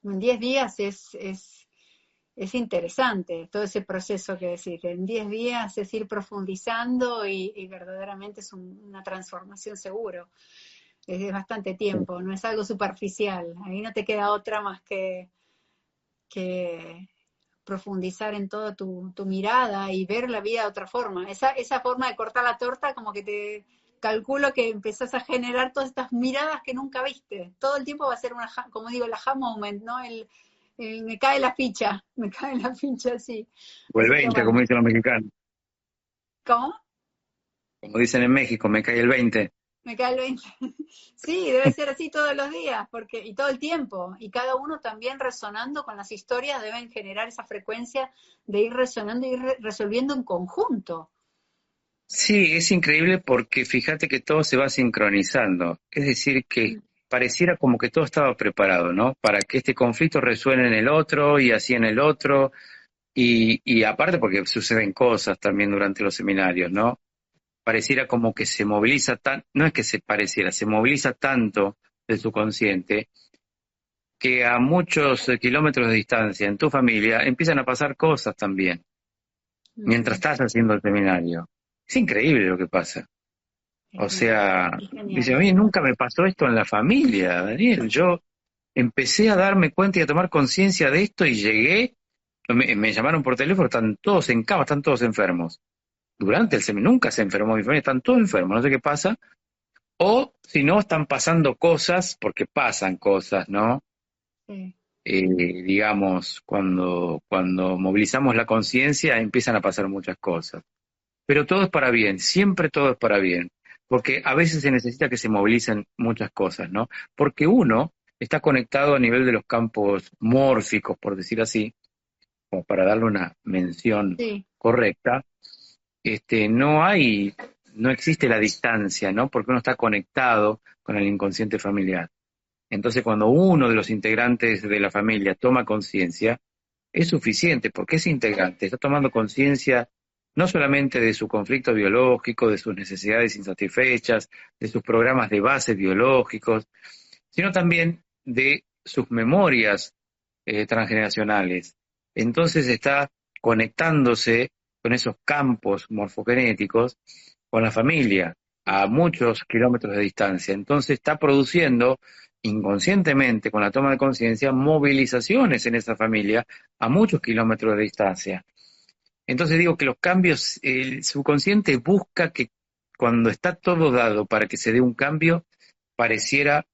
En 10 días es interesante todo ese proceso que decís. En 10 días es ir profundizando y verdaderamente es una transformación seguro. Es bastante Sí. tiempo, no es algo superficial. Ahí no te queda otra más que profundizar en toda tu mirada y ver la vida de otra forma. Esa forma de cortar la torta como que te calculo que empezás a generar todas estas miradas que nunca viste. Todo el tiempo va a ser una, como digo, la aha moment, ¿no? Me cae la ficha, me cae la ficha, sí. O el Así que 20, como bueno, dicen los mexicanos. ¿cómo? Como dicen en México, me cae el 20. Me cae el 20. Sí, debe ser así todos los días, y todo el tiempo. Y cada uno también resonando con las historias deben generar esa frecuencia de ir resonando y ir resolviendo en conjunto. Sí, es increíble porque fíjate que todo se va sincronizando. Es decir, que pareciera como que todo estaba preparado, ¿no? Para que este conflicto resuene en el otro y así en el otro. Y aparte porque suceden cosas también durante los seminarios, ¿no? Pareciera como que se moviliza no es que se pareciera, se moviliza tanto el subconsciente que a muchos kilómetros de distancia en tu familia empiezan a pasar cosas también, mientras Ujú. estás haciendo el seminario. Es increíble lo que pasa. O sea, Es dice, genial. a mí nunca me pasó esto en la familia, Daniel. Yo empecé a darme cuenta y a tomar conciencia de esto y llegué, me llamaron por teléfono, están todos en cama, están todos enfermos. Durante el seminario nunca se enfermó mi familia, están todos enfermos, no sé qué pasa. O si no, están pasando cosas, porque pasan cosas, ¿no? Sí. Digamos, cuando movilizamos la conciencia empiezan a pasar muchas cosas. Pero todo es para bien, siempre todo es para bien, porque a veces se necesita que se movilicen muchas cosas, ¿no? Porque uno está conectado a nivel de los campos mórficos, por decir así, como para darle una mención Sí. correcta, no existe la distancia, ¿no? Porque uno está conectado con el inconsciente familiar. Entonces, cuando uno de los integrantes de la familia toma conciencia, es suficiente, porque ese integrante está tomando conciencia no solamente de su conflicto biológico, de sus necesidades insatisfechas, de sus programas de base biológicos, sino también de sus memorias transgeneracionales. Entonces está conectándose con esos campos morfogenéticos, con la familia, a muchos kilómetros de distancia. Entonces está produciendo inconscientemente, con la toma de conciencia, movilizaciones en esa familia a muchos kilómetros de distancia. Entonces digo que los cambios, el subconsciente busca que cuando está todo dado para que se dé un cambio, pareciera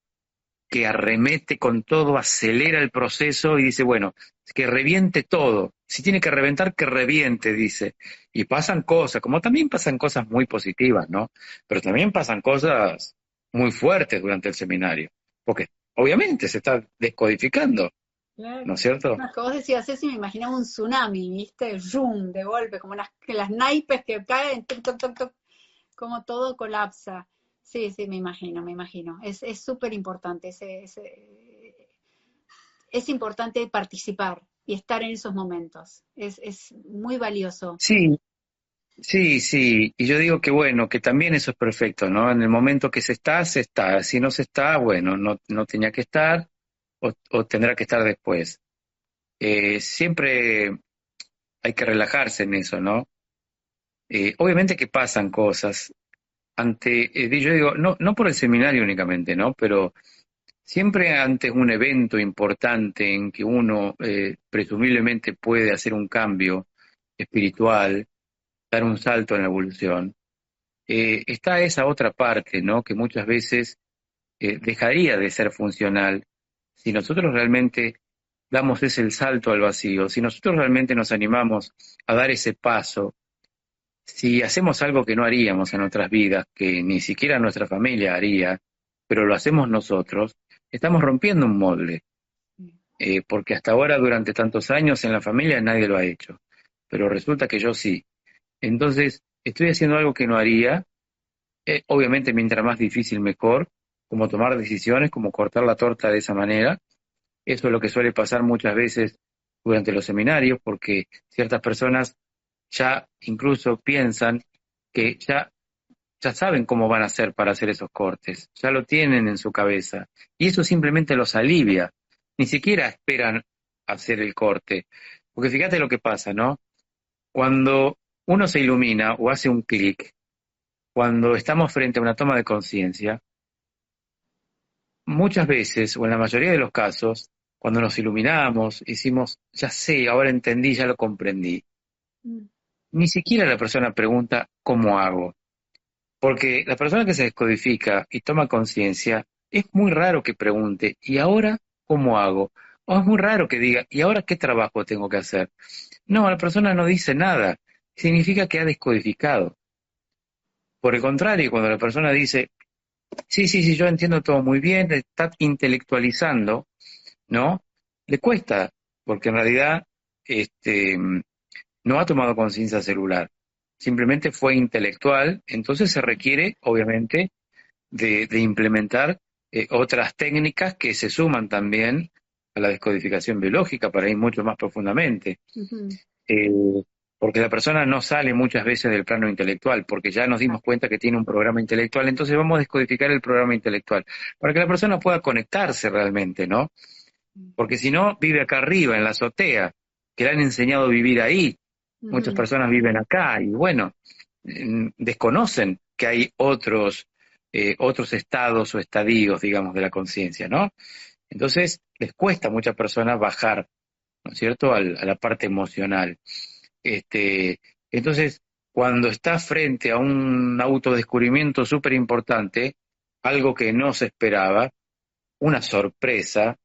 que arremete con todo, acelera el proceso y dice, bueno, que reviente todo. Si tiene que reventar, que reviente, dice. Y pasan cosas, como también pasan cosas muy positivas, ¿no? Pero también pasan cosas muy fuertes durante el seminario, porque obviamente se está descodificando, ¿no es Claro. cierto? No, es que vos decías eso y me imaginaba un tsunami, ¿viste? Zoom, de golpe, como las naipes que caen, toc, toc, toc, toc, como todo colapsa. Sí, sí, me imagino, me imagino. Es súper importante, es importante participar y estar en esos momentos. Es muy valioso. Sí, sí, sí. Y yo digo que bueno, que también eso es perfecto, ¿no? En el momento que se está, se está. Si no se está, bueno, no tenía que estar o tendrá que estar después. Siempre hay que relajarse en eso, ¿no? Obviamente que pasan cosas. Yo digo, no por el seminario únicamente, ¿no? Pero siempre ante un evento importante en que uno presumiblemente puede hacer un cambio espiritual, dar un salto en la evolución, está esa otra parte, ¿no? Que muchas veces dejaría de ser funcional si nosotros realmente damos ese salto al vacío, si nosotros realmente nos animamos a dar ese paso. Si hacemos algo que no haríamos en nuestras vidas, que ni siquiera nuestra familia haría, pero lo hacemos nosotros, estamos rompiendo un molde, porque hasta ahora, durante tantos años en la familia, nadie lo ha hecho, pero resulta que yo sí. Entonces, estoy haciendo algo que no haría, obviamente mientras más difícil mejor, como tomar decisiones, como cortar la torta de esa manera. Eso es lo que suele pasar muchas veces durante los seminarios, porque ciertas personas ya incluso piensan que ya saben cómo van a hacer para hacer esos cortes, ya lo tienen en su cabeza, y eso simplemente los alivia, ni siquiera esperan hacer el corte, porque fíjate lo que pasa, ¿no? Cuando uno se ilumina o hace un clic, cuando estamos frente a una toma de conciencia, muchas veces, o en la mayoría de los casos, cuando nos iluminamos, decimos, ya sé, ahora entendí, ya lo comprendí. Mm. Ni siquiera la persona pregunta cómo hago, porque la persona que se descodifica y toma conciencia, es muy raro que pregunte, ¿y ahora cómo hago? O es muy raro que diga, ¿y ahora qué trabajo tengo que hacer? No, la persona no dice nada, significa que ha descodificado. Por el contrario, cuando la persona dice, sí, sí, sí, yo entiendo todo muy bien, está intelectualizando, ¿no? Le cuesta, porque en realidad no ha tomado conciencia celular, simplemente fue intelectual, entonces se requiere, obviamente, de implementar otras técnicas que se suman también a la descodificación biológica para ir mucho más profundamente. Ujú. Eh, Porque la persona no sale muchas veces del plano intelectual, porque ya nos dimos cuenta que tiene un programa intelectual, entonces vamos a descodificar el programa intelectual, para que la persona pueda conectarse realmente, ¿no? Porque si no, vive acá arriba, en la azotea, que le han enseñado a vivir ahí. Muchas Ujú. personas viven acá y bueno, desconocen que hay otros estados o estadios, digamos, de la conciencia, ¿no? Entonces, les cuesta a muchas personas bajar, ¿no es cierto?, a la parte emocional. Entonces, cuando está frente a un autodescubrimiento súper importante, algo que no se esperaba, una sorpresa,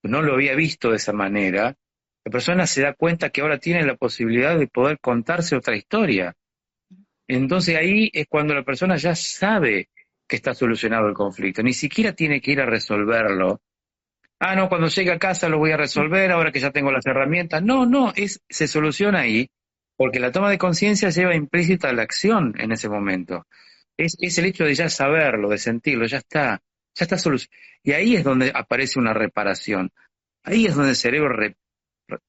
no lo había visto de esa manera, la persona se da cuenta que ahora tiene la posibilidad de poder contarse otra historia. Entonces ahí es cuando la persona ya sabe que está solucionado el conflicto, ni siquiera tiene que ir a resolverlo. Ah, no, cuando llegue a casa lo voy a resolver, ahora que ya tengo las herramientas. No, no, se soluciona ahí, porque la toma de conciencia lleva implícita la acción en ese momento. Es el hecho de ya saberlo, de sentirlo, ya está solucionado. Y ahí es donde aparece una reparación. Ahí es donde el cerebro,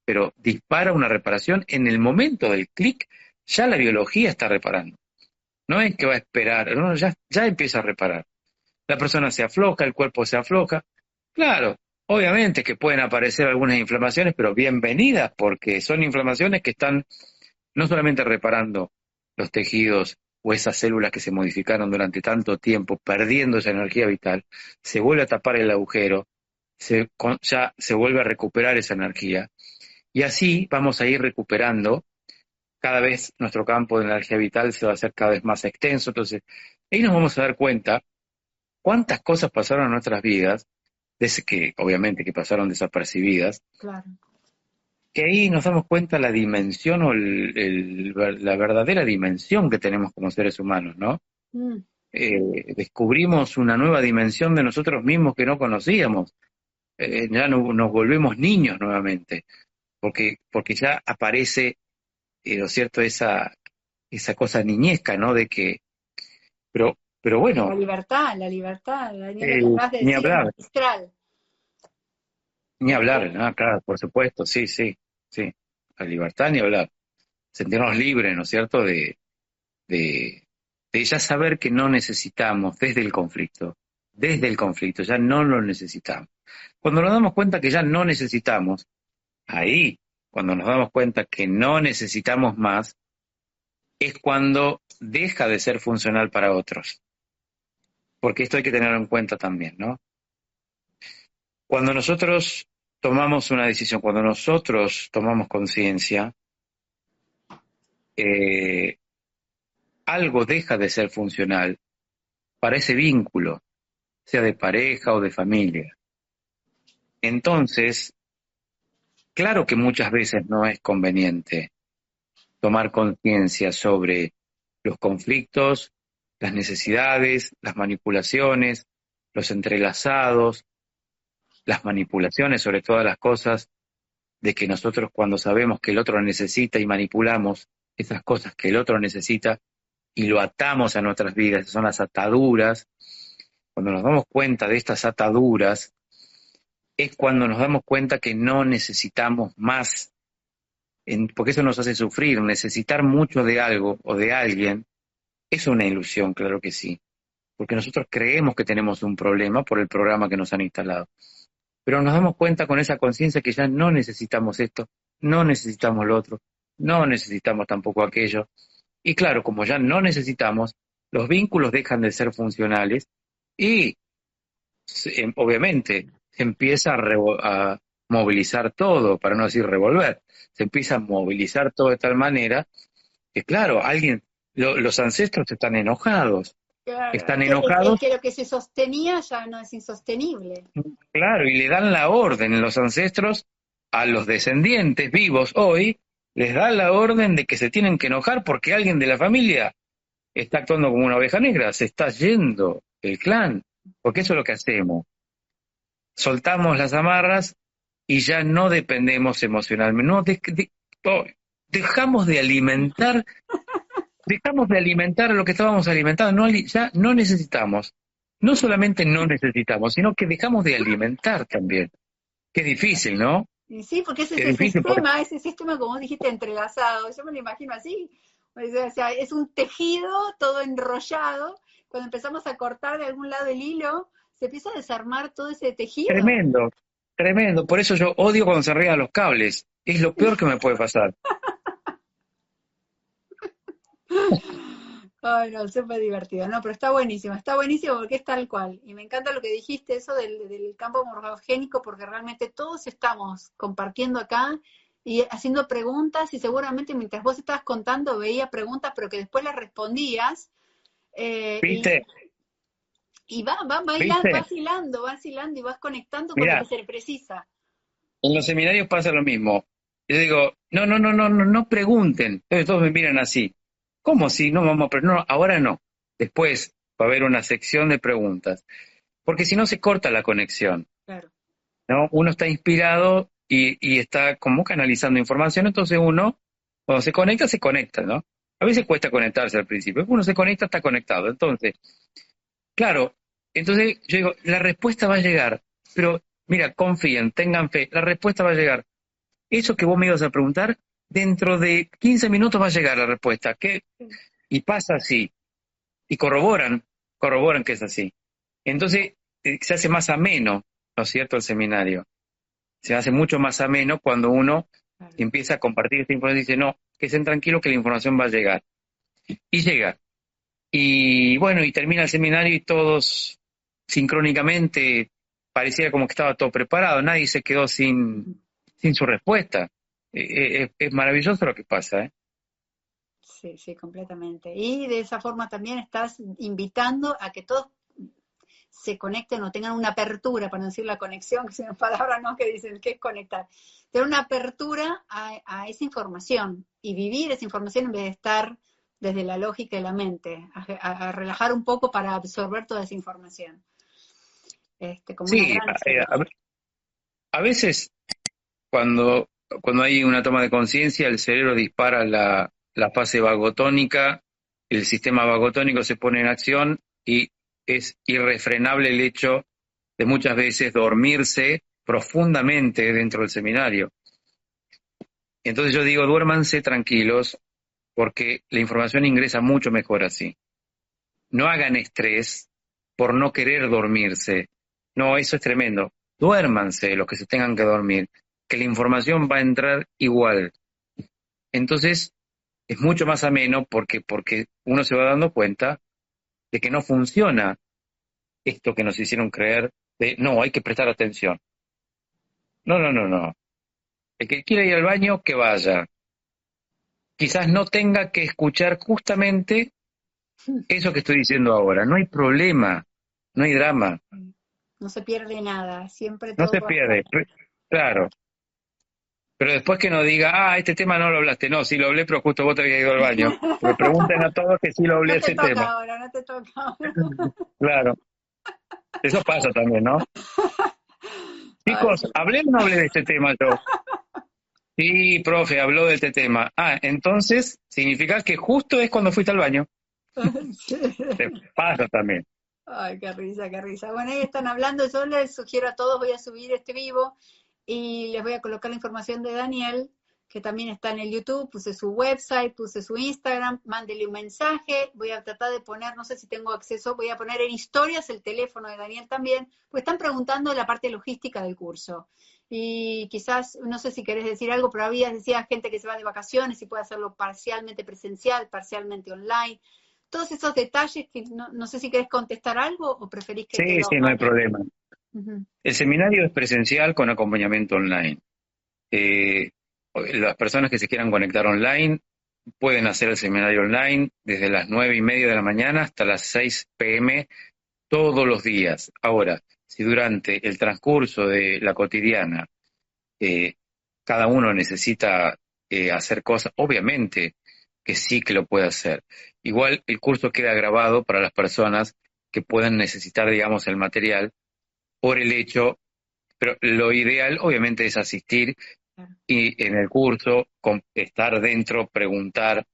pero dispara una reparación en el momento del clic, ya la biología está reparando. No es que va a esperar, no, ya empieza a reparar. La persona se afloja, el cuerpo se afloja. Claro, obviamente que pueden aparecer algunas inflamaciones, pero bienvenidas, porque son inflamaciones que están no solamente reparando los tejidos o esas células que se modificaron durante tanto tiempo, perdiendo esa energía vital, se vuelve a tapar el agujero, ya se vuelve a recuperar esa energía. Y así vamos a ir recuperando, cada vez nuestro campo de energía vital se va a hacer cada vez más extenso, entonces ahí nos vamos a dar cuenta cuántas cosas pasaron en nuestras vidas, desde que obviamente que pasaron desapercibidas, Claro. que ahí nos damos cuenta la dimensión o la verdadera dimensión que tenemos como seres humanos, ¿no? Mm. Descubrimos una nueva dimensión de nosotros mismos que no conocíamos. Ya nos volvemos niños nuevamente, porque ya aparece, ¿no es cierto?, esa cosa niñesca, ¿no? De que, pero bueno, La libertad, Daniel, lo que acabas de ni decir es hablar, magistral. ni Este, hablar, ¿no? Claro, por supuesto, sí, sí, sí, la libertad ni hablar. Sentirnos libres, ¿no es cierto?, de, de ya saber que no necesitamos desde el conflicto, ya no lo necesitamos. Cuando nos damos cuenta que ya no necesitamos, ahí, cuando nos damos cuenta que no necesitamos más, es cuando deja de ser funcional para otros. Porque esto hay que tenerlo en cuenta también, ¿no? Cuando nosotros tomamos una decisión, cuando nosotros tomamos conciencia, eh, algo deja de ser funcional para ese vínculo, sea de pareja o de familia. Entonces, claro que muchas veces no es conveniente tomar conciencia sobre los conflictos, las necesidades, las manipulaciones, los entrelazados, las manipulaciones sobre todas las cosas, de que nosotros cuando sabemos que el otro necesita y manipulamos esas cosas que el otro necesita y lo atamos a nuestras vidas, son las ataduras. Cuando nos damos cuenta de estas ataduras, es cuando nos damos cuenta que no necesitamos más, porque eso nos hace sufrir. Necesitar mucho de algo o de alguien es una ilusión, claro que sí, porque nosotros creemos que tenemos un problema por el programa que nos han instalado. Pero nos damos cuenta con esa conciencia que ya no necesitamos esto, no necesitamos lo otro, no necesitamos tampoco aquello. Y claro, como ya no necesitamos, los vínculos dejan de ser funcionales y obviamente se empieza a movilizar todo, para no decir revolver, se empieza a movilizar todo de tal manera que claro, los ancestros están enojados, Claro, están es enojados, que lo que se sostenía ya no es insostenible. claro, y le dan la orden los ancestros a los descendientes vivos hoy, les da la orden de que se tienen que enojar porque alguien de la familia está actuando como una oveja negra, se está yendo el clan, porque eso es lo que hacemos. Soltamos las amarras y ya no dependemos emocionalmente, oh, dejamos de alimentar lo que estábamos alimentando, ya no necesitamos, no solamente no necesitamos, sino que dejamos de alimentar también. Qué difícil, ¿no? Y sí, porque es Qué difícil, porque ese sistema, como dijiste, entrelazado, yo me lo imagino así. O sea, es un tejido todo enrollado. Cuando empezamos a cortar de algún lado el hilo, se empieza a desarmar todo ese tejido. tremendo, tremendo. Por eso yo odio cuando se enredan los cables. Es lo peor que me puede pasar. Ay, no, súper divertido. No, pero está buenísimo porque es tal cual. Y me encanta lo que dijiste, eso del campo morfogénico, porque realmente todos estamos compartiendo acá y haciendo preguntas, y seguramente mientras vos estabas contando veía preguntas, pero que después las respondías, eh, y, ¿Viste? y ¿Viste? vas hilando y vas conectando con lo que Mirá, se precisa. en los seminarios pasa lo mismo. Yo digo, no, no, no, no, no, no pregunten. Entonces todos me miran así. ¿Cómo si no vamos a preguntar? No, ahora no. Después va a haber una sección de preguntas. Porque si no se corta la conexión, Claro. ¿no? Uno está inspirado y está como canalizando información, entonces uno, cuando se conecta, ¿no? A veces cuesta conectarse al principio. Uno se conecta, está conectado. Entonces, claro, entonces yo digo, la respuesta va a llegar, pero mira, confíen, tengan fe, la respuesta va a llegar. Eso que vos me ibas a preguntar, dentro de 15 minutos va a llegar la respuesta. ¿Qué? Y pasa así, y corroboran que es así. Entonces, se hace más ameno, ¿no es cierto?, el seminario. Se hace mucho más ameno cuando uno Claro. empieza a compartir esta información y dice, no, que estén tranquilos que la información va a llegar. Y llega. Y bueno, y termina el seminario y todos sincrónicamente pareciera como que estaba todo preparado, nadie se quedó sin su respuesta. Es maravilloso lo que pasa, ¿eh? Sí, sí, completamente. Y de esa forma también estás invitando a que todos se conecten o tengan una apertura, para no decir la conexión, que es una palabra, ¿no?, que dicen que es conectar, tener una apertura a esa información y vivir esa información en vez de estar desde la lógica de la mente, a relajar un poco para absorber toda esa información. Como una Sí, gran ceremonia. a veces cuando hay una toma de conciencia, el cerebro dispara la fase vagotónica, el sistema vagotónico se pone en acción y es irrefrenable el hecho de muchas veces dormirse profundamente dentro del seminario. Entonces yo digo, duérmanse tranquilos, porque la información ingresa mucho mejor así. No hagan estrés por no querer dormirse. No, eso es tremendo. Duérmanse los que se tengan que dormir, que la información va a entrar igual. Entonces es mucho más ameno porque uno se va dando cuenta de que no funciona esto que nos hicieron creer de, no, hay que prestar atención. No, no, no, no. El que quiera ir al baño, que vaya. Quizás no tenga que escuchar justamente eso que estoy diciendo ahora. No hay problema, no hay drama, No se pierde nada, siempre no todo se va a estar. pierde. Claro, pero después que no diga, este tema no lo hablaste. No, sí lo hablé, pero justo vos te habías ido al baño. Porque pregunten a todos que sí lo hablé No te ese tema. toca ahora, no te toca ahora. Claro, eso pasa también, ¿no? Ay, Chicos, ¿hablé o no hablé de este tema yo? Sí, profe, habló de este tema. Entonces significa que justo es cuando fuiste al baño. sí. Te pasa también. Ay, qué risa, qué risa. Bueno, ahí están hablando, yo les sugiero a todos, voy a subir este vivo y les voy a colocar la información de Daniel, que también está en el YouTube, puse su website, puse su Instagram, mándele un mensaje, voy a tratar de poner, no sé si tengo acceso, voy a poner en historias el teléfono de Daniel también, pues están preguntando la parte logística del curso. Y quizás, no sé si querés decir algo, pero decía gente que se va de vacaciones y puede hacerlo parcialmente presencial, parcialmente online. Todos esos detalles que no sé si querés contestar algo o preferís que te Sí, los sí, no hay mande. problema. Ujú. El seminario es presencial con acompañamiento online. Eh, las personas que se quieran conectar online pueden hacer el seminario online desde las 9:30 de la mañana hasta las 6 p.m. todos los días. Ahora, si durante el transcurso de la cotidiana eh, cada uno necesita hacer cosas, obviamente que sí que lo puede hacer. Igual el curso queda grabado para las personas que puedan necesitar, digamos, el material por el hecho, pero lo ideal obviamente es asistir Claro. y en el curso estar dentro, preguntar,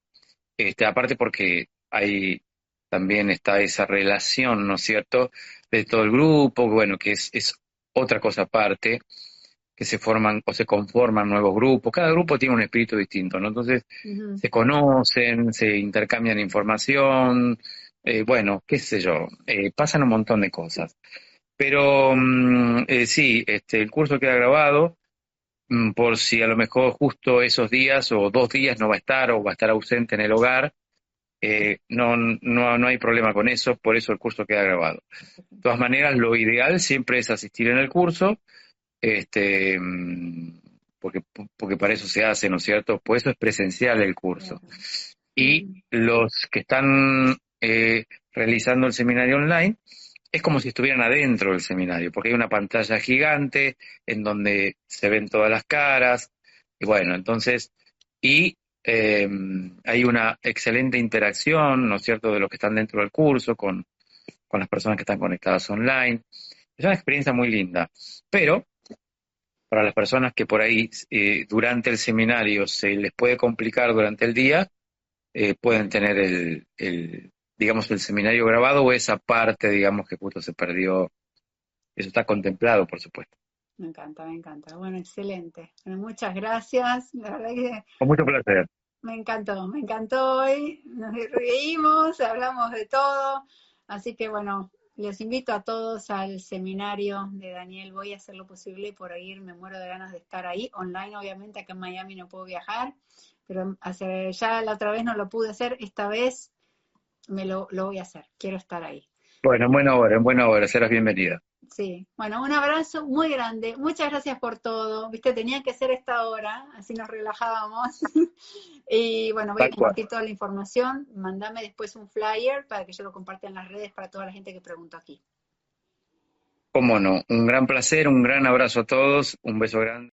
aparte porque hay también está esa relación, ¿no es cierto?, de todo el grupo, bueno, que es otra cosa aparte, que se forman o se conforman nuevos grupos, cada grupo tiene un espíritu distinto, ¿no? Entonces Ujú. se conocen, se intercambian información, bueno, qué sé yo, pasan un montón de cosas. Pero sí, el curso queda grabado, por si a lo mejor justo esos días o 2 días no va a estar o va a estar ausente en el hogar, no hay problema con eso, por eso el curso queda grabado. De todas maneras, lo ideal siempre es asistir en el curso, este, mm, porque para eso se hace, ¿no es cierto? Por eso es presencial el curso. Claro. Y Sí. los que están realizando el seminario online, es como si estuvieran adentro del seminario, porque hay una pantalla gigante en donde se ven todas las caras, y bueno, entonces, y hay una excelente interacción, ¿no es cierto?, de los que están dentro del curso con las personas que están conectadas online. Es una experiencia muy linda, pero para las personas que por ahí durante el seminario se les puede complicar durante el día, pueden tener digamos, el seminario grabado o esa parte, digamos, que justo se perdió. Eso está contemplado, por supuesto. Me encanta, me encanta. Bueno, excelente. Bueno, muchas gracias. La verdad que Con mucho placer. me encantó hoy. Nos reímos, hablamos de todo. Así que bueno, les invito a todos al seminario de Daniel. Voy a hacer lo posible por ir. Me muero de ganas de estar ahí. Online, obviamente, acá en Miami no puedo viajar, pero ya la otra vez no lo pude hacer. Esta vez lo voy a hacer. Quiero estar ahí. Bueno, en buena hora, serás bienvenida. Sí, bueno, un abrazo muy grande. Muchas gracias por todo. Viste, tenía que ser esta hora, así nos relajábamos. Y bueno, voy a Tal cual. compartir toda la información. Mándame después un flyer para que yo lo comparta en las redes para toda la gente que preguntó aquí. Cómo no. Un gran placer, un gran abrazo a todos, un beso grande.